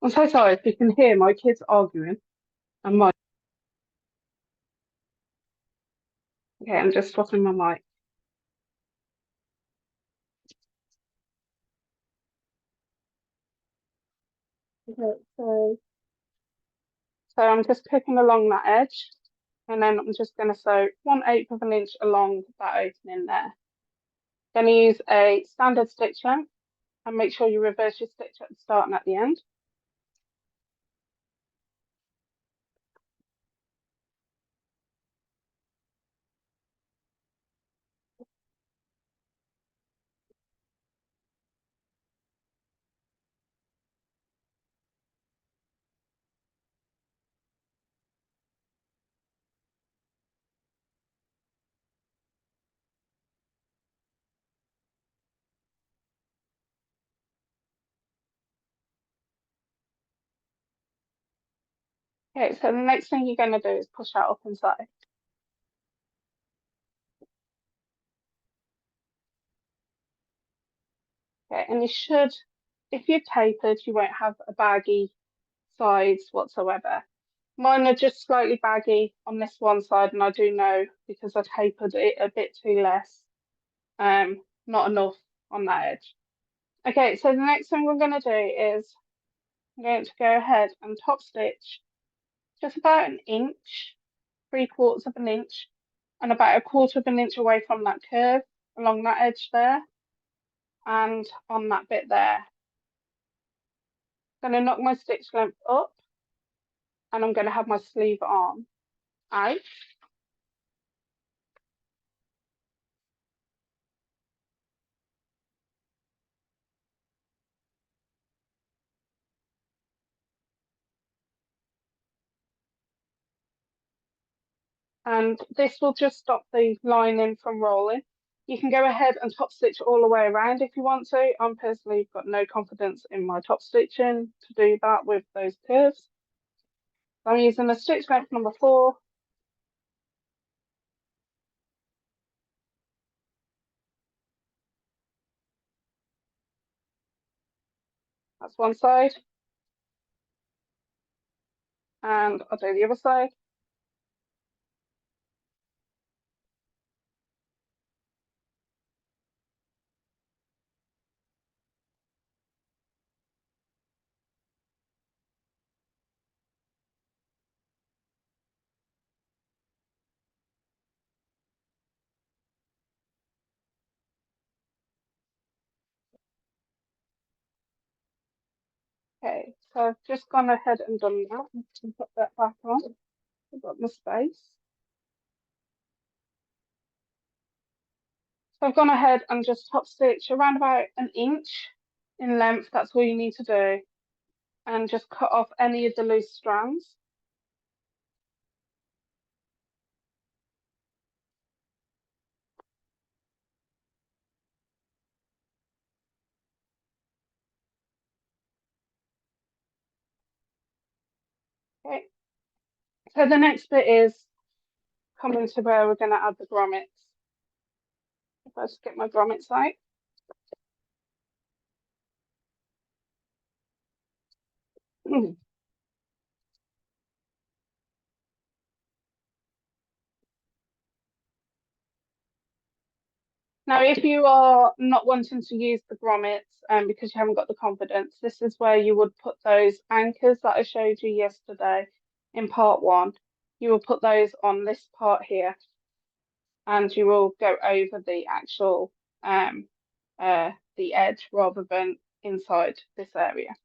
I'm so sorry if you can hear my kids arguing and my okay, I'm just swapping my mic. Okay, so I'm just picking along that edge And then I'm just going to sew 1/8 of an inch along that opening there. Going to use a standard stitch length and make sure you reverse your stitch at the start and at the end. Okay, so the next thing you're going to do is push that up inside. Okay, and you should, if you've tapered, you won't have a baggy sides whatsoever. Mine are just slightly baggy on this one side, and I do know because I tapered it a bit too less, not enough on that edge. Okay, so the next thing we're going to do is I'm going to go ahead and top stitch just about an inch, 3/4 of an inch, and about 1/4 of an inch away from that curve along that edge there and on that bit there. I'm going to knock my stitch length up and I'm going to have my sleeve arm out. And this will just stop the lining from rolling. You can go ahead and top stitch all the way around if you want to. I'm personally got no confidence in my top stitching to do that with those curves. So I'm using a stitch length number 4. That's one side. And I'll do the other side. Okay, so I've just gone ahead and done that. And put that back on. I've got my space. So I've gone ahead and just top stitch around about an inch in length. That's all you need to do. And just cut off any of the loose strands. Okay, so the next bit is coming to where we're going to add the grommets. If I just get my grommets out. Now, if you are not wanting to use the grommets because you haven't got the confidence, this is where you would put those anchors that I showed you yesterday in part 1. You will put those on this part here and you will go over the actual the edge rather than inside this area.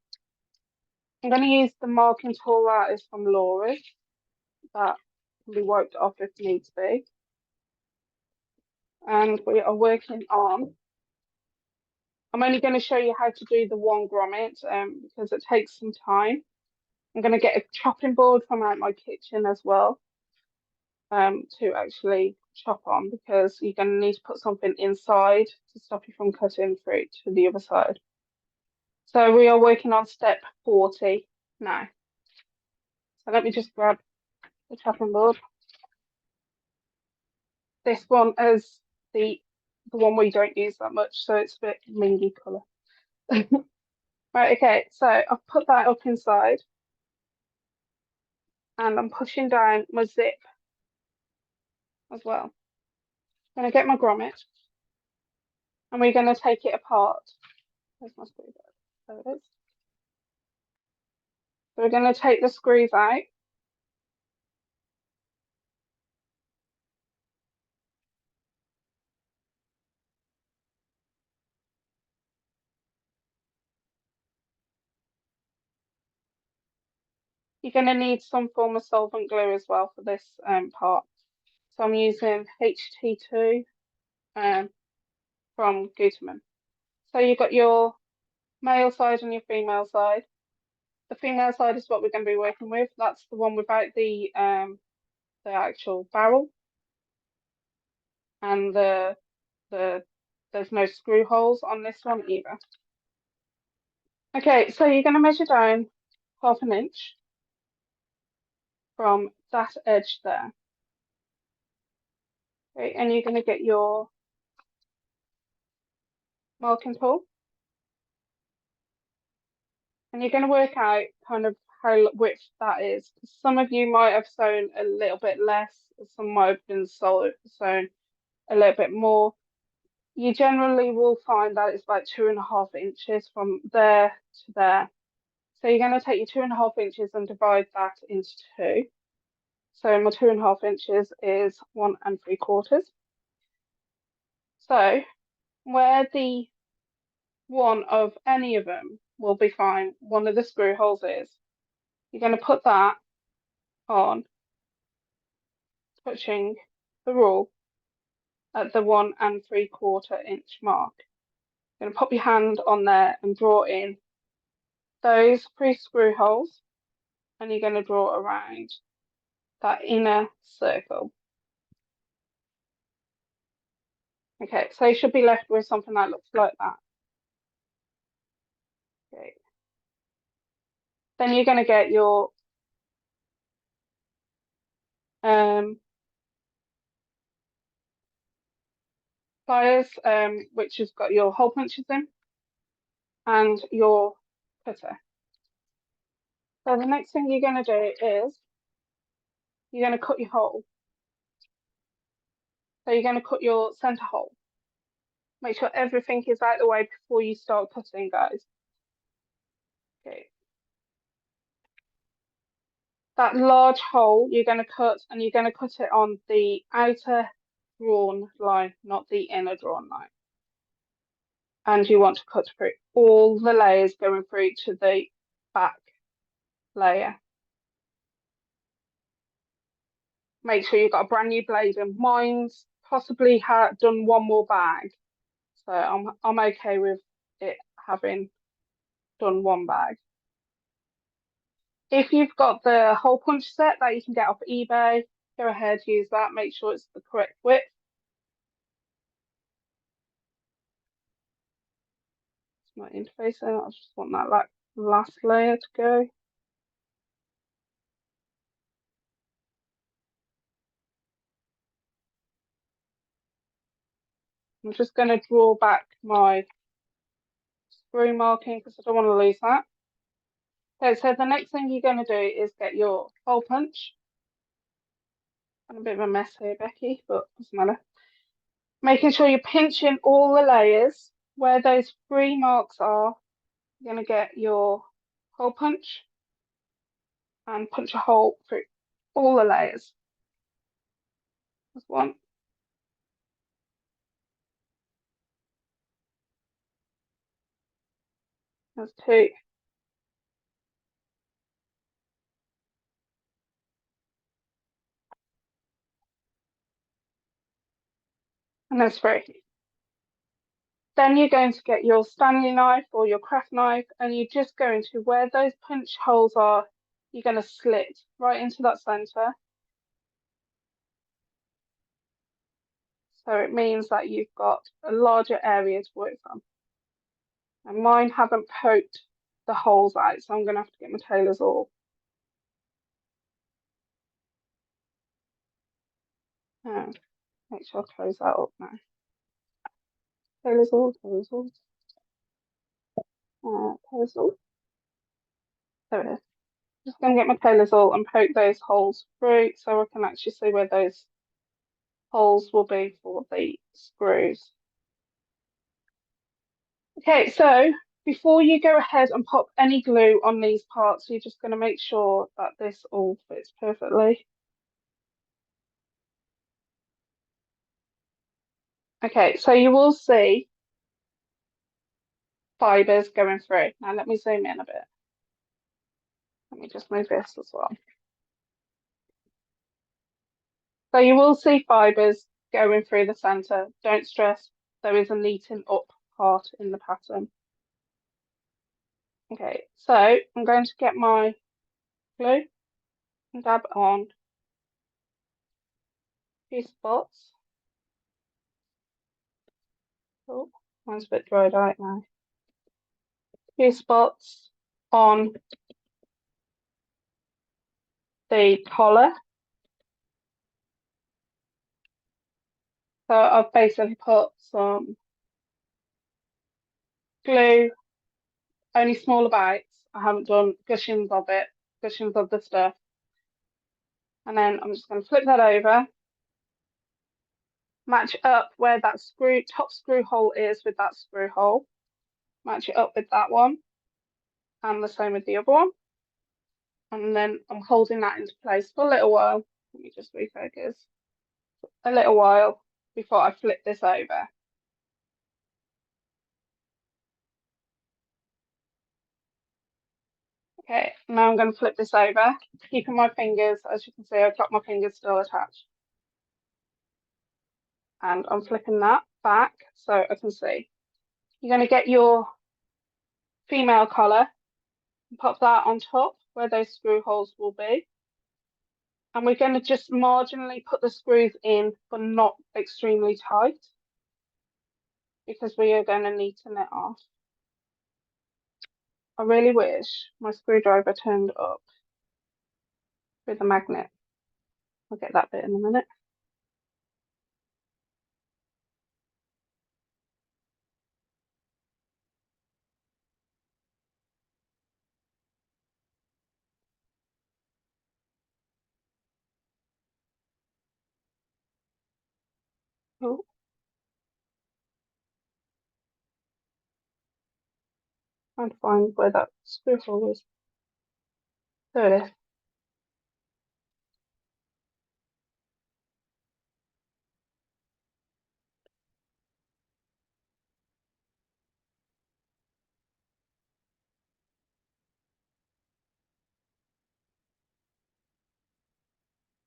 I'm going to use the marking tool that is from Laura's that can be wiped off if needs be. And we are working on, I'm only going to show you how to do the one grommet because it takes some time. I'm going to get a chopping board from out my kitchen as well to actually chop on because you're going to need to put something inside to stop you from cutting through to the other side. So we are working on step 40 now. So let me just grab the chopping board. This one is the one we don't use that much, so it's a bit mingy colour. Right, okay, so I've put that up inside and I'm pushing down my zip as well. I'm gonna get my grommet and we're gonna take it apart. Where's my screwdriver? There it is. So we're gonna take the screws out. You're going to need some form of solvent glue as well for this part. So I'm using HT2 from Gutermann. So you've got your male side and your female side. The female side is what we're going to be working with. That's the one without the actual barrel, and there's no screw holes on this one either. Okay, so you're going to measure down 1/2 inch from that edge there. Okay, and you're going to get your marking tool, and you're going to work out kind of how width that is. Some of you might have sewn a little bit less, some might have been sewn a little bit more. You generally will find that it's like 2.5 inches from there to there. So you're going to take your 2.5 inches and divide that into 2. So my 2.5 inches is 1 3/4. So where the one of any of them will be fine, one of the screw holes is, you're going to put that on, touching the rule at the 1 3/4 inch mark. You're going to pop your hand on there and draw in those 3 screw holes, and you're going to draw around that inner circle. Okay, so you should be left with something that looks like that. Okay. Then you're going to get your pliers, which has got your hole punches in, and your cutter. So the next thing you're going to do is you're going to cut your hole. So you're going to cut your center hole. Make sure everything is out the way before you start cutting, guys. Okay. That large hole you're going to cut, and you're going to cut it on the outer drawn line, not the inner drawn line. And you want to cut through all the layers going through to the back layer. Make sure you've got a brand new blade, and mine's possibly done one more bag, so I'm okay with it having done one bag. If you've got the hole punch set that you can get off eBay, go ahead, use that. Make sure it's the correct width. It's my interface in. I just want that last layer to go. I'm just going to draw back my screw marking because I don't want to lose that. Okay, so the next thing you're going to do is get your hole punch. I'm a bit of a mess here, Becky, but doesn't matter. Making sure you're pinching all the layers where those 3 marks are. You're going to get your hole punch and punch a hole through all the layers. There's 1. There's 2. And there's 3. Then you're going to get your Stanley knife or your craft knife, and you're just going to, where those punch holes are, you're going to slit right into that center. So it means that you've got a larger area to work from. And mine haven't poked the holes out, so I'm going to have to get my tailor's awl. Make sure I close that up now. Tailor's awl, tailor's awl. Tailor's awl. There it is. Just going to get my tailor's awl and poke those holes through so I can actually see where those holes will be for the screws. Okay, so before you go ahead and pop any glue on these parts, you're just going to make sure that this all fits perfectly. Okay, so you will see fibers going through. Now let me zoom in a bit. Let me just move this as well. So you will see fibres going through the centre. Don't stress, there is a neaten up part in the pattern. Okay, so I'm going to get my glue and dab on a few spots. Oh, mine's a bit dried out now. A few spots on the collar. So I've basically put some glue, only small amounts. I haven't done gushings of it, gushings of the stuff. And then I'm just going to flip that over, match up where that top screw hole is with that screw hole, match it up with that one, and the same with the other one. And then I'm holding that into place for a little while. Let me just refocus. A little while before I flip this over. Okay, now I'm going to flip this over, keeping my fingers, as you can see, I've got my fingers still attached. And I'm flipping that back so I can see. You're going to get your female collar and pop that on top where those screw holes will be. And we're going to just marginally put the screws in, but not extremely tight, because we are going to neaten it off. I really wish my screwdriver turned up with a magnet. I'll get that bit in a minute. Oh, trying to find where that screw hole is. There it is.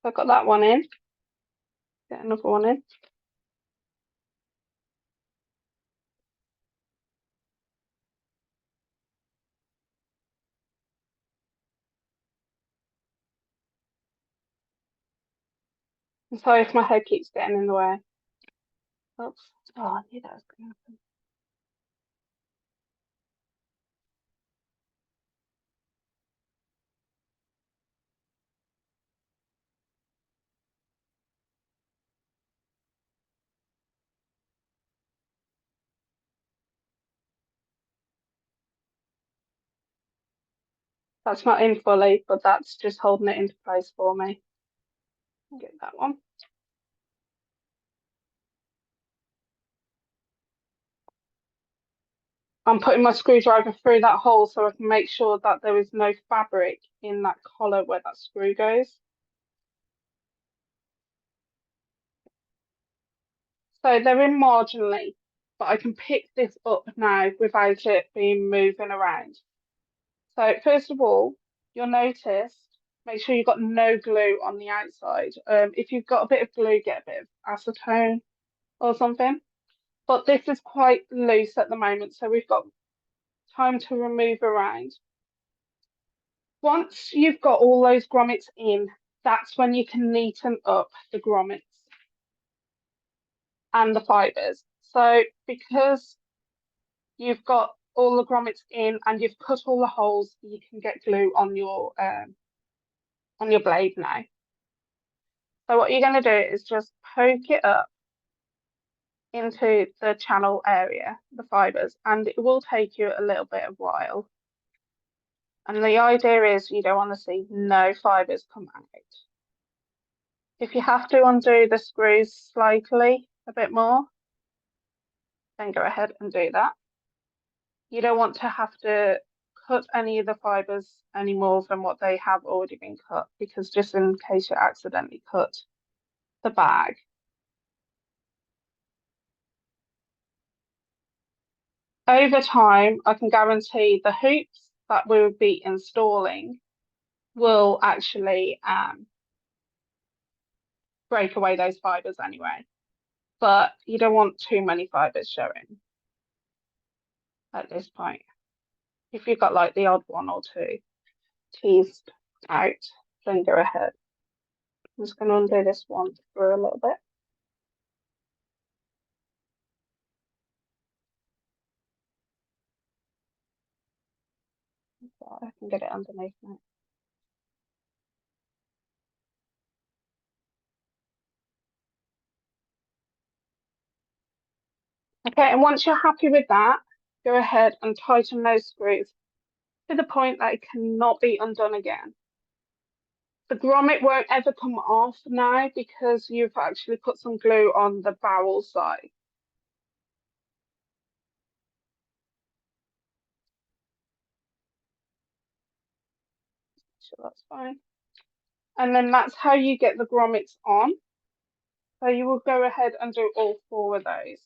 So I've got that one in. Get another one in. I'm sorry if my head keeps getting in the way. Oops. Oh, I knew that was going to happen. That's not in fully, but that's just holding it into place for me. I'll get that one. I'm putting my screwdriver through that hole so I can make sure that there is no fabric in that collar where that screw goes. So they're in marginally, but I can pick this up now without it being moving around. So first of all, you'll notice, make sure you've got no glue on the outside. If you've got a bit of glue, get a bit of acetone or something. But this is quite loose at the moment, so we've got time to remove around. Once you've got all those grommets in, that's when you can neaten up the grommets and the fibres. So because you've got all the grommets in and you've cut all the holes, you can get glue on your blade now. So what you're going to do is just poke it up into the channel area, the fibres, and it will take you a little bit of while. And the idea is you don't want to see no fibres come out. If you have to undo the screws slightly a bit more, then go ahead and do that. You don't want to have to cut any of the fibres any more than what they have already been cut, because just in case you accidentally cut the bag. Over time, I can guarantee the hoops that we will be installing will actually break away those fibers anyway. But you don't want too many fibers showing at this point. If you've got like the odd one or two teased out, then go ahead. I'm just going to undo this one for a little bit. So I can get it underneath now. Okay, and once you're happy with that, go ahead and tighten those screws to the point that it cannot be undone again. The grommet won't ever come off now because you've actually put some glue on the barrel side. So that's fine. And then that's how you get the grommets on. So you will go ahead and do all four of those.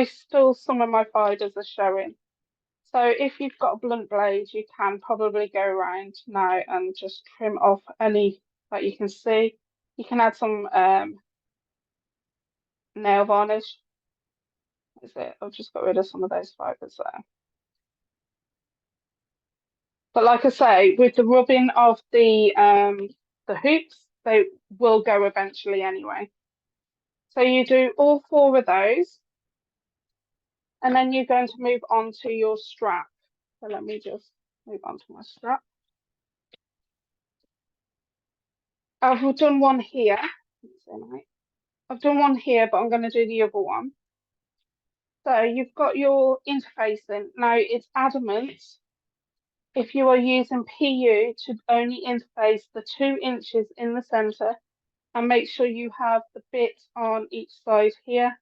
Still some of my fibers are showing. So if you've got a blunt blade, you can probably go around now and just trim off any that you can see. You can add some nail varnish. Is it? I've just got rid of some of those fibers there. But like I say, with the rubbing of the hoops, they will go eventually anyway. So you do all four of those, and then you're going to move on to your strap. So let me just move on to my strap. I've done one here. I've done one here, but I'm going to do the other one. So you've got your interfacing. Now it's adamant if you are using PU to only interface the 2 inches in the center and make sure you have the bit on each side here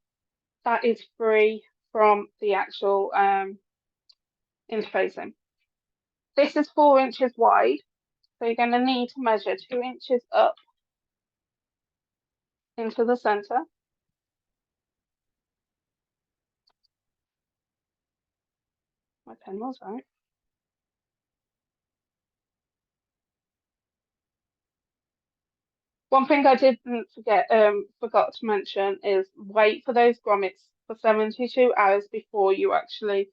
that is free from the actual interfacing. This is 4 inches wide, so you're going to need to measure 2 inches up into the center. My pen was right. One thing I didn't forgot to mention is wait for those grommets for 72 hours before you actually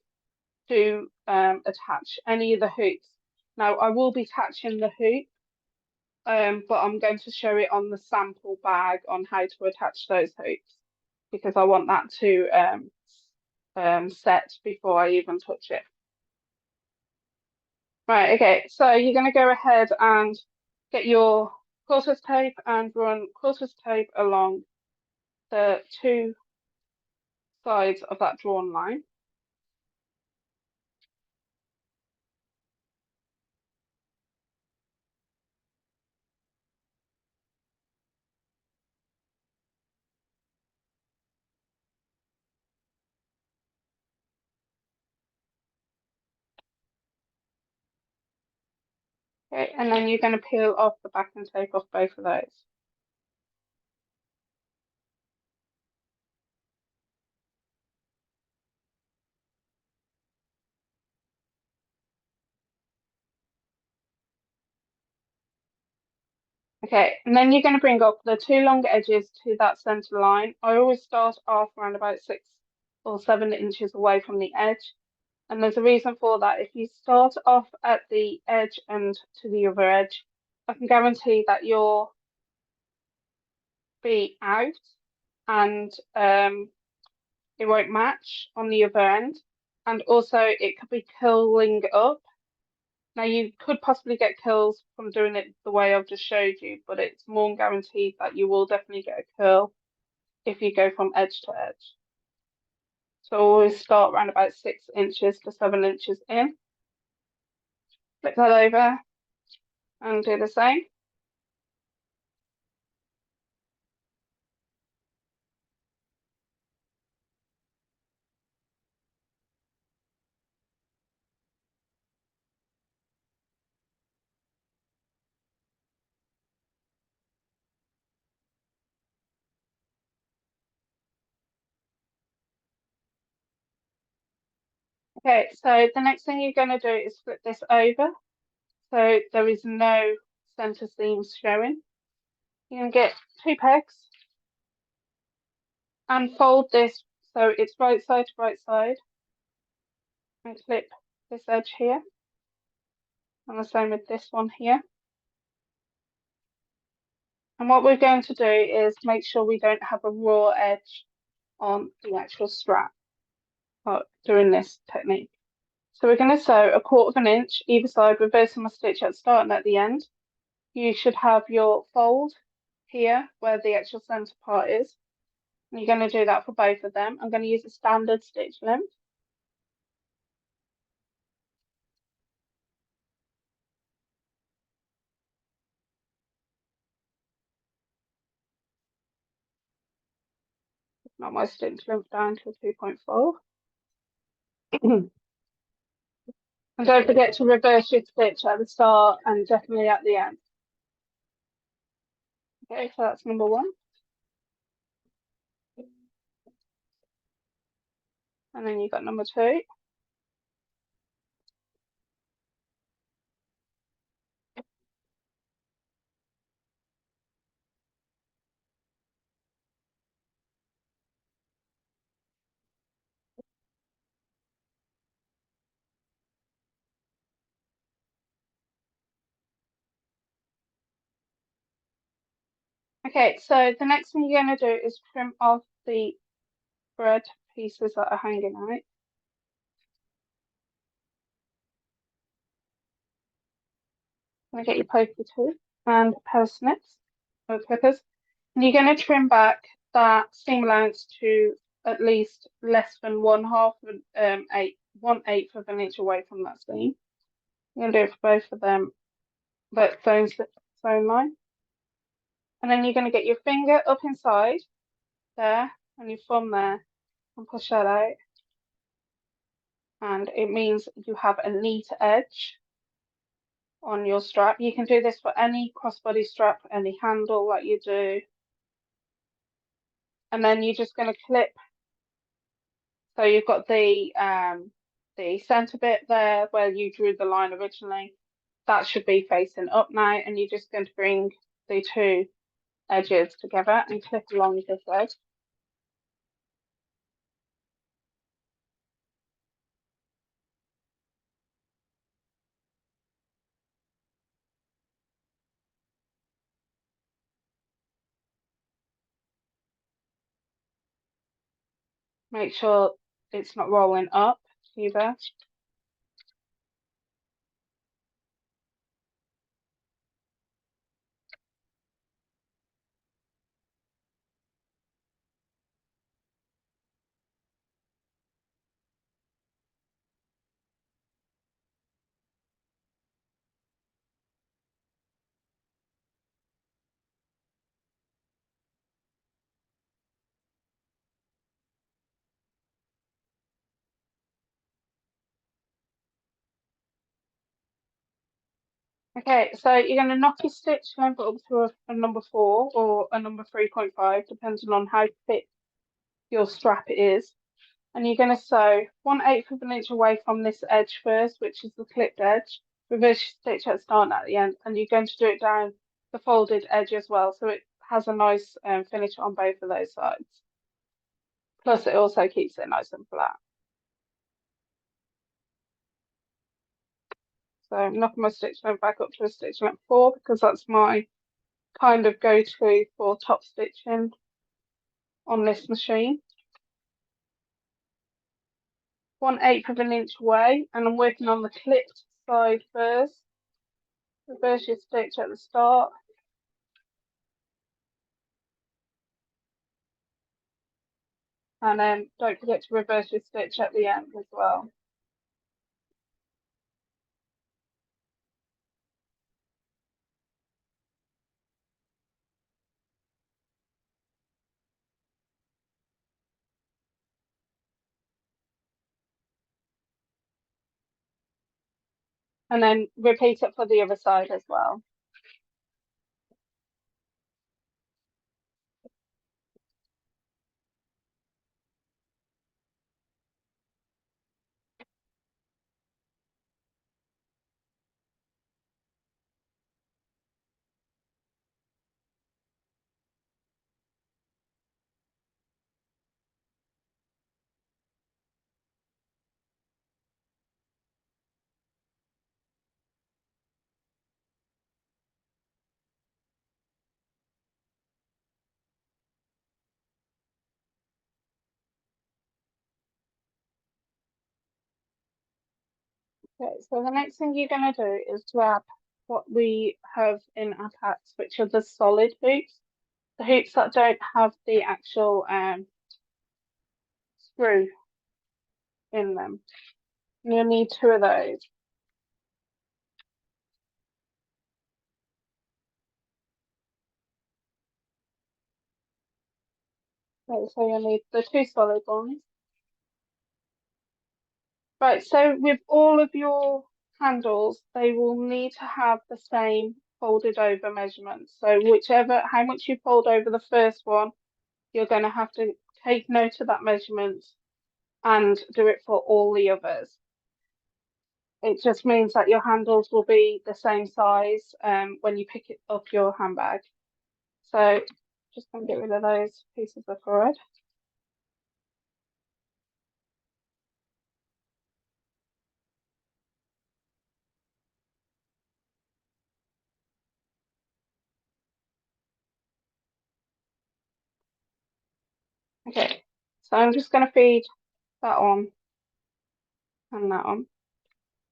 do attach any of the hoops. Now I will be attaching the hoop, but I'm going to show it on the sample bag on how to attach those hoops because I want that to set before I even touch it. Right, okay, so you're going to go ahead and get your quarters tape and run quarters tape along the 2 sides of that drawn line. Okay, and then you're going to peel off the back and tape off both of those. Okay, and then you're going to bring up the 2 long edges to that center line. I always start off around about 6 or 7 inches away from the edge. And there's a reason for that. If you start off at the edge and to the other edge, I can guarantee that you'll be out and it won't match on the other end. And also it could be curling up. Now you could possibly get curls from doing it the way I've just showed you, but it's more guaranteed that you will definitely get a curl if you go from edge to edge. So always start around about 6 inches to 7 inches in. Flip that over and do the same. Okay, so the next thing you're going to do is flip this over so there is no center seams showing. You can get two pegs and fold this so it's right side to right side and clip this edge here. And the same with this one here. And what we're going to do is make sure we don't have a raw edge on the actual strap during this technique. So we're going to sew 1/4 inch either side, reversing my stitch at the start and at the end. You should have your fold here where the actual center part is. And you're going to do that for both of them. I'm going to use a standard stitch length. Not my stitch length down to 2.4. And don't forget to reverse your stitch at the start and definitely at the end. Okay, so that's number one. And then you've got number two. Okay, so the next thing you're going to do is trim off the thread pieces that are hanging out. I'm going to get your pokey tool and a pair of snips or clippers. And you're going to trim back that seam allowance to at least less than 1/8 of an inch away from that seam. You're going to do it for both of them, but sewn line. And then you're going to get your finger up inside there and your thumb there and push that out. And it means you have a neat edge on your strap. You can do this for any crossbody strap, any handle that you do. And then you're just going to clip. So you've got the center bit there where you drew the line originally. That should be facing up now, and you're just going to bring the two edges together and clip along this edge. Make sure it's not rolling up either. Okay, so you're going to knock your stitch length up to a number 4 or a number 3.5, depending on how thick your strap is. And you're going to sew 1/8 of an inch away from this edge first, which is the clipped edge. Reverse your stitch at the start and at the end, and you're going to do it down the folded edge as well, so it has a nice finish on both of those sides. Plus, it also keeps it nice and flat. So I'm knocking my stitch length back up to a stitch length 4 because that's my kind of go-to for top stitching on this machine. 1/8 of an inch away, and I'm working on the clipped side first. Reverse your stitch at the start. And then don't forget to reverse your stitch at the end as well. And then repeat it for the other side as well. Okay, so the next thing you're going to do is grab what we have in our packs, which are the solid hoops, the hoops that don't have the actual screw in them. And you'll need two of those. Okay, so you'll need the two solid ones. Right, so with all of your handles, they will need to have the same folded over measurement. So how much you fold over the first one, you're going to have to take note of that measurement and do it for all the others. It just means that your handles will be the same size when you pick it up your handbag. So just going to get rid of those pieces of thread. Okay, so I'm just going to feed that on and that on.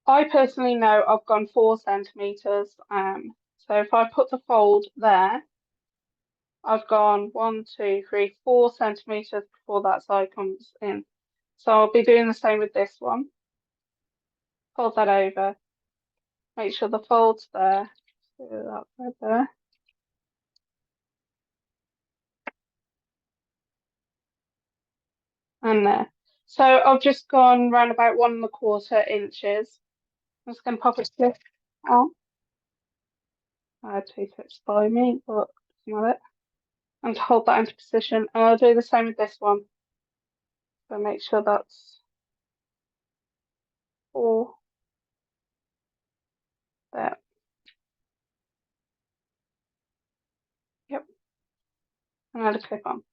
I personally know I've gone 4 centimeters. So if I put the fold there, I've gone 4 centimeters before that side comes in. So I'll be doing the same with this one. Fold that over. Make sure the fold's there. Do that right there. And there. So I've just gone round about 1¼ inches. I'm just going to pop it this out. I had 2 tips by me, but doesn't matter. And hold that into position. And I'll do the same with this one. So make sure that's 4 there. Yep. And add a clip on.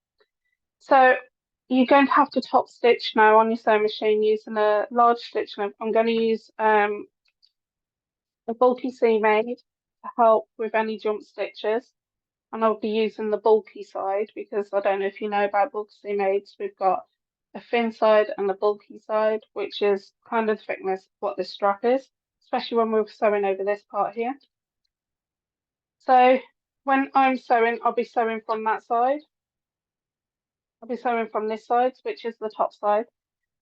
So you're going to have to top stitch now on your sewing machine using a large stitch length. I'm going to use a bulky seam aid to help with any jump stitches. And I'll be using the bulky side because I don't know if you know about bulky seam aids. We've got a thin side and a bulky side, which is kind of the thickness of what this strap is, especially when we're sewing over this part here. So when I'm sewing, I'll be sewing from that side. I'll be sewing from this side, which is the top side.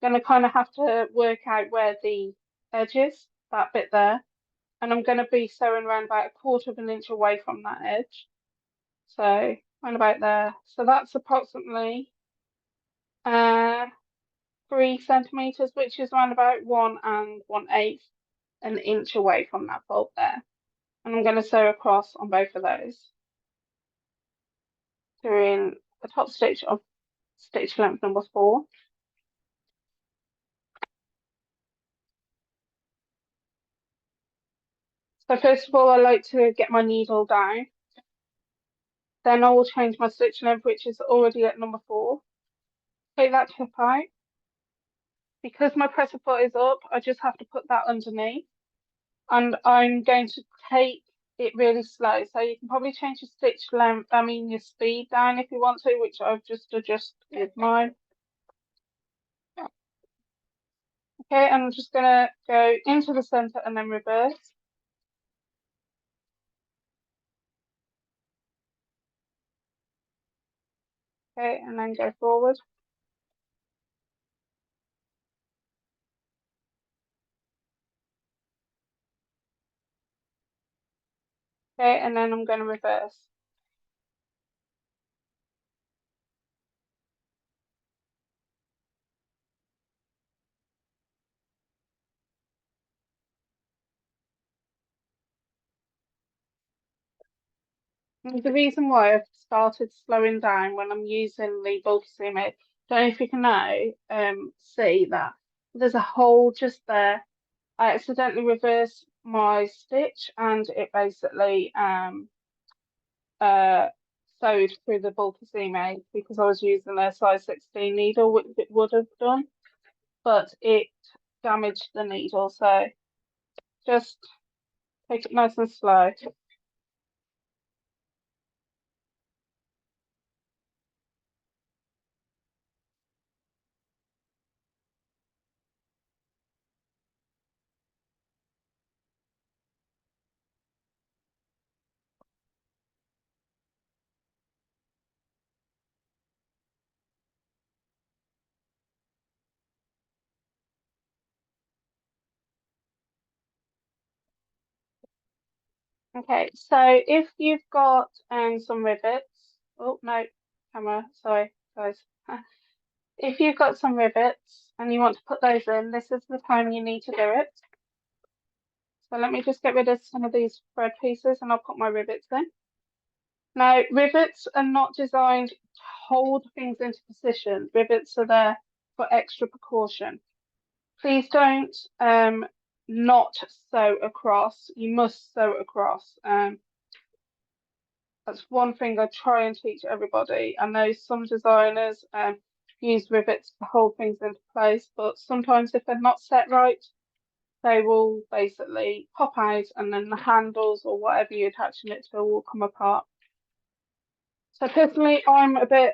I'm going to kind of have to work out where the edge is, that bit there. And I'm going to be sewing around about 1/4 inch away from that edge. So around about there. So that's approximately 3 centimeters, which is around about 1 1/8 an inch away from that fold there. And I'm going to sew across on both of those, doing the top stitch of stitch length number 4. So first of all, I like to get my needle down. Then I will change my stitch length, which is already at number 4. Take that tip out. Because my presser foot is up, I just have to put that underneath. And I'm going to take it really slow. So you can probably change your stitch length, your speed down if you want to, which I've just adjusted mine. Okay, I'm just gonna go into the center and then reverse. Okay, and then go forward. Okay, and then I'm gonna reverse. And the reason why I've started slowing down when I'm using the bulky seam, I don't know if you can now see that there's a hole just there. I accidentally reversed my stitch and it basically uh sewed through the bulky seam aid because I was using a size 16 needle, which it would have done, but it damaged the needle. So just take it nice and slow. Okay, so if you've got some rivets, oh no, camera, sorry, guys. If you've got some rivets and you want to put those in, this is the time you need to do it. So let me just get rid of some of these thread pieces and I'll put my rivets in. Now, rivets are not designed to hold things into position. Rivets are there for extra precaution. Please don't not sew across. You must sew across. That's one thing I try and teach everybody. I know some designers use rivets to hold things into place, but sometimes if they're not set right, they will basically pop out and then the handles or whatever you're attaching it to will come apart. So personally, I'm a bit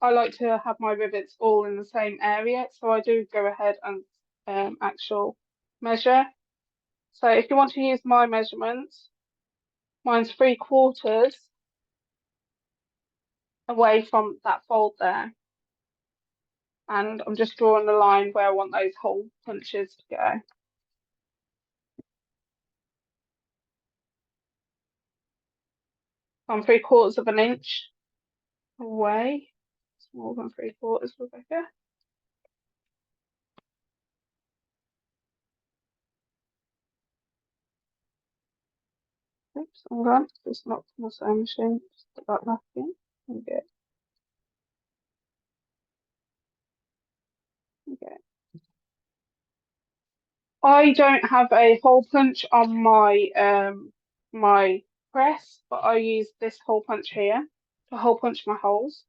I like to have my rivets all in the same area, so I do go ahead and actual measure. So if you want to use my measurements, mine's 3/4 away from that fold there. And I'm just drawing the line where I want those hole punches to go. I'm 3/4 of an inch away. It's more than 3/4, Rebecca. Oops, hold on. Just knocked my sewing machine. Just put that back in. Okay. Okay. I don't have a hole punch on my press, but I use this hole punch here to hole punch my holes.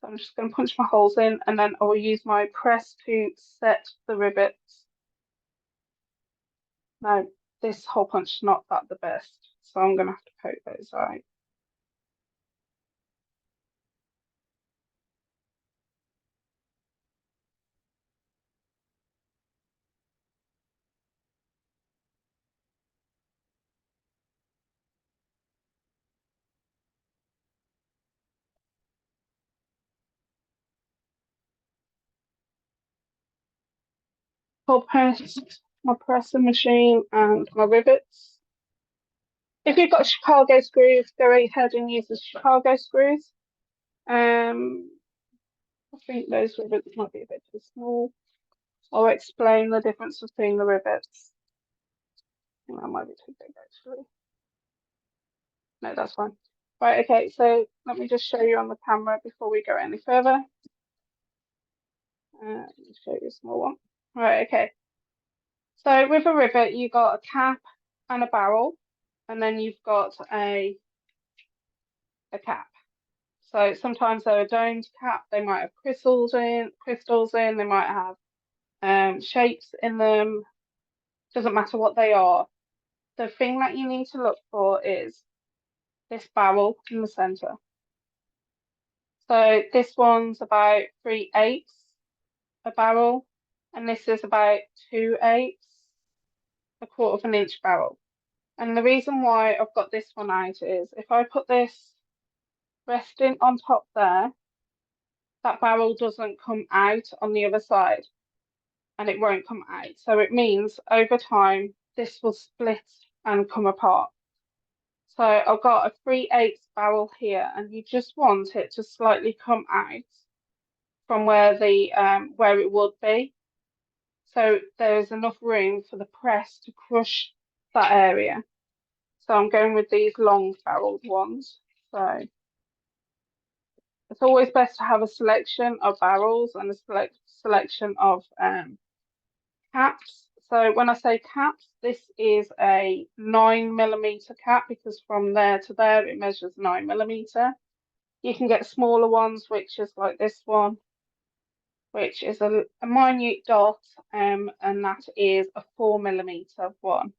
So I'm just going to punch my holes in, and then I will use my press to set the rivets. Now, this hole punch is not that the best, so I'm going to have to poke those out. Hole press, my pressing machine, and my rivets. If you've got Chicago screws, go ahead and use the Chicago screws. I think those rivets might be a bit too small. I'll explain the difference between the rivets. I think that might be too big actually. No, that's fine. Right, okay, so let me just show you on the camera before we go any further. Let me show you a small one. Right, okay. So with a rivet, you've got a cap and a barrel, and then you've got a cap. So sometimes they're a domed cap, they might have crystals in, they might have shapes in them. Doesn't matter what they are. The thing that you need to look for is this barrel in the center. So this one's about 3/8 a barrel, and this is about 2/8, a 1/4 of an inch barrel. And the reason why I've got this one out is if I put this resting on top there, that barrel doesn't come out on the other side and it won't come out. So it means over time this will split and come apart. So I've got a 3/8 barrel here, and you just want it to slightly come out from where where it would be. So there's enough room for the press to crush that area. So I'm going with these long barreled ones. So it's always best to have a selection of barrels and a selection of caps. So when I say caps, this is a 9mm cap because from there to there it measures 9mm. You can get smaller ones, which is like this one, which is a minute dot, and that is a 4mm one.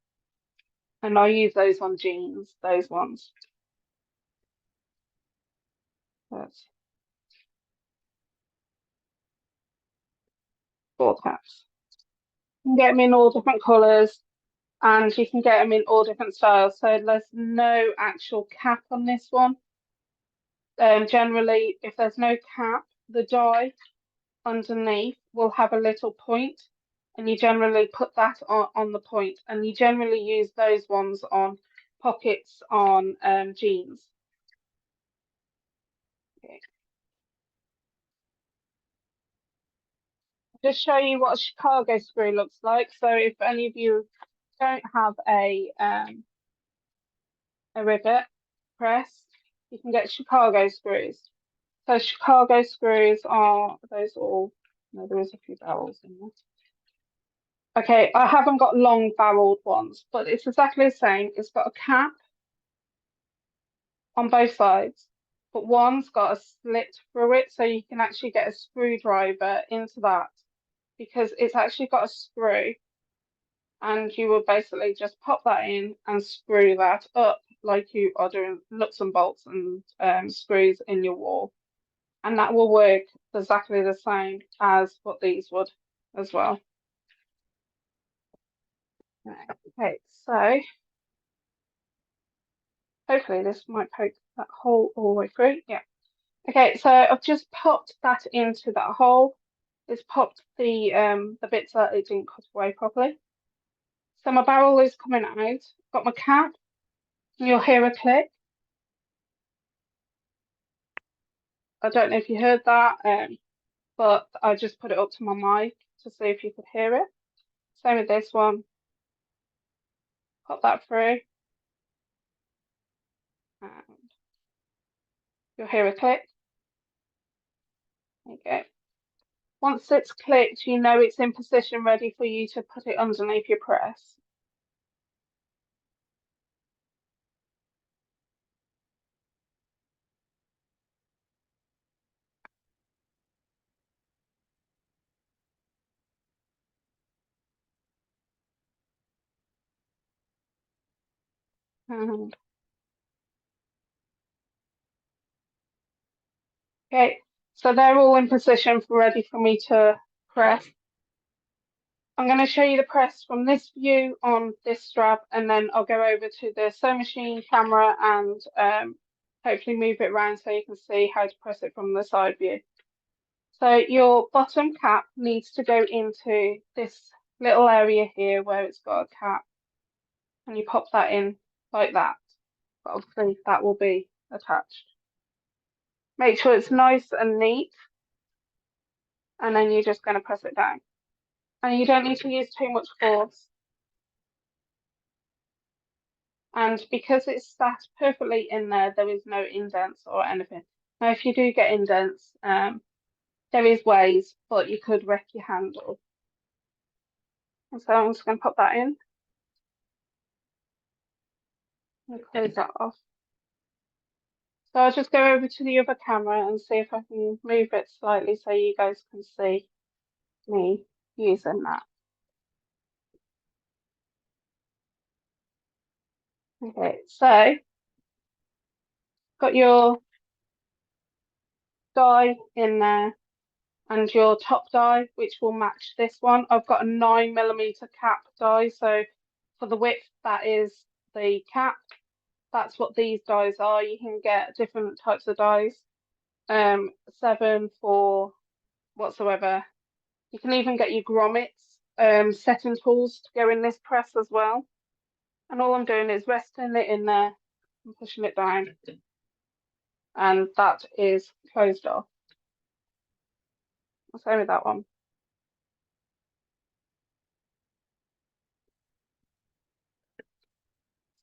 And I use those on jeans, those ones. That's 4 caps. You can get them in all different colours and you can get them in all different styles. So there's no actual cap on this one. Generally, if there's no cap, the die underneath will have a little point. and you generally put that on the point, and you generally use those ones on pockets on jeans. Okay. Just show you what a Chicago screw looks like. So if any of you don't have a rivet press, you can get Chicago screws. So Chicago screws are those all. No, there is a few barrels in there. Okay, I haven't got long barreled ones, but it's exactly the same. It's got a cap on both sides, but one's got a slit through it, so you can actually get a screwdriver into that because it's actually got a screw, and you will basically just pop that in and screw that up like you are doing nuts and bolts and screws in your wall, and that will work exactly the same as what these would as well. Okay, so hopefully this might poke that hole all the way through. Yeah. Okay, so I've just popped that into that hole. It's popped the bits that it didn't cut away properly. So my barrel is coming out. Got my cap. You'll hear a click. I don't know if you heard that, but I just put it up to my mic to see if you could hear it. Same with this one. Pop that through. And you'll hear a click. There you go. Once it's clicked, you know it's in position ready for you to put it underneath your press. And okay, so they're all in position for ready for me to press. I'm going to show you the press from this view on this strap, and then I'll go over to the sewing machine camera and hopefully move it around so you can see how to press it from the side view. So your bottom cap needs to go into this little area here where it's got a cap, and you pop that in like that. But obviously that will be attached. Make sure it's nice and neat, and then you're just going to press it down. And you don't need to use too much force. And because it's sat perfectly in there, there is no indents or anything. Now, if you do get indents, there is ways, but you could wreck your handle. And so I'm just going to pop that in and close that off. So I'll just go over to the other camera and see if I can move it slightly so you guys can see me using that. Okay, so got your die in there and your top die, which will match this one. I've got a 9mm cap die, so for the width, that is the cap. That's what these dies are. You can get different types of dies, 7 for whatsoever. You can even get your grommets, setting tools to go in this press as well. And all I'm doing is resting it in there and pushing it down, and that is closed off. Same with that one.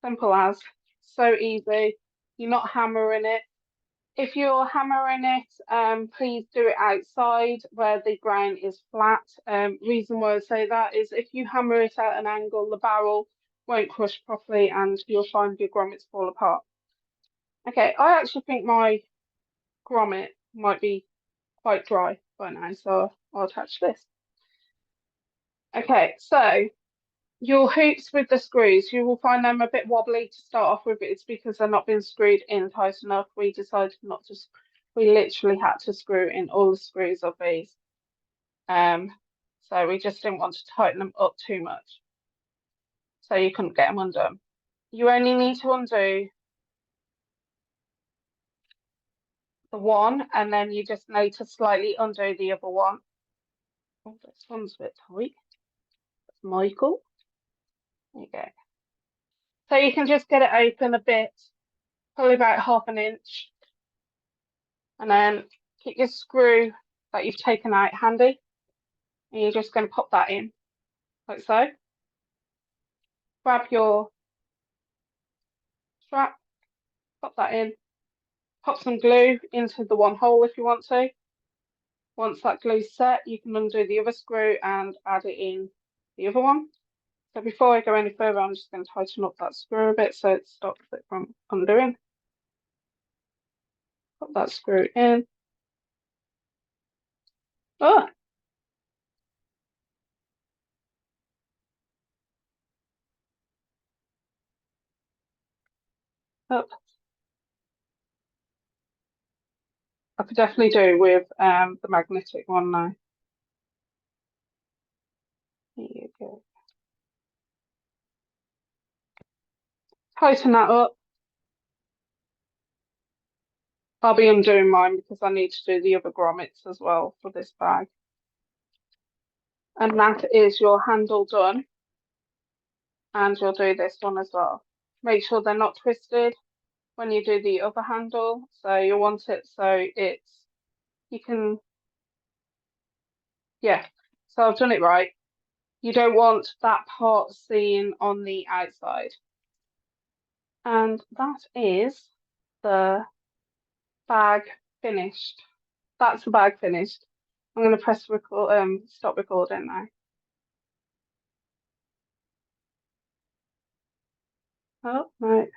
Simple as, so easy. You're not hammering it. If you're hammering it, please do it outside where the ground is flat. Reason why I say that is if you hammer it at an angle, the barrel won't crush properly and you'll find your grommets fall apart. Okay, I actually think my grommet might be quite dry by now, so I'll attach this. Okay, so your hoops with the screws, you will find them a bit wobbly to start off with. It's because they're not being screwed in tight enough. We decided not to, we literally had to screw in all the screws of these. So we just didn't want to tighten them up too much. So you couldn't get them undone. You only need to undo the one, and then you just need to slightly undo the other one. Oh, this one's a bit tight. Michael. There you go. So you can just get it open a bit, probably about half an inch, and then keep your screw that you've taken out handy, and you're just going to pop that in, like so. Grab your strap, pop that in, pop some glue into the one hole if you want to. Once that glue's set, you can undo the other screw and add it in the other one. So before I go any further, I'm just going to tighten up that screw a bit so it stops it from undoing. Put that screw in. Oh, up. I could definitely do with the magnetic one now. Here you go. Tighten that up. I'll be undoing mine because I need to do the other grommets as well for this bag. And that is your handle done. And you'll do this one as well. Make sure they're not twisted when you do the other handle. So you want it so it's, you can, yeah. So I've done it right. You don't want that part seen on the outside. And that is the bag finished. That's the bag finished. I'm going to press record, stop recording now. Oh, no.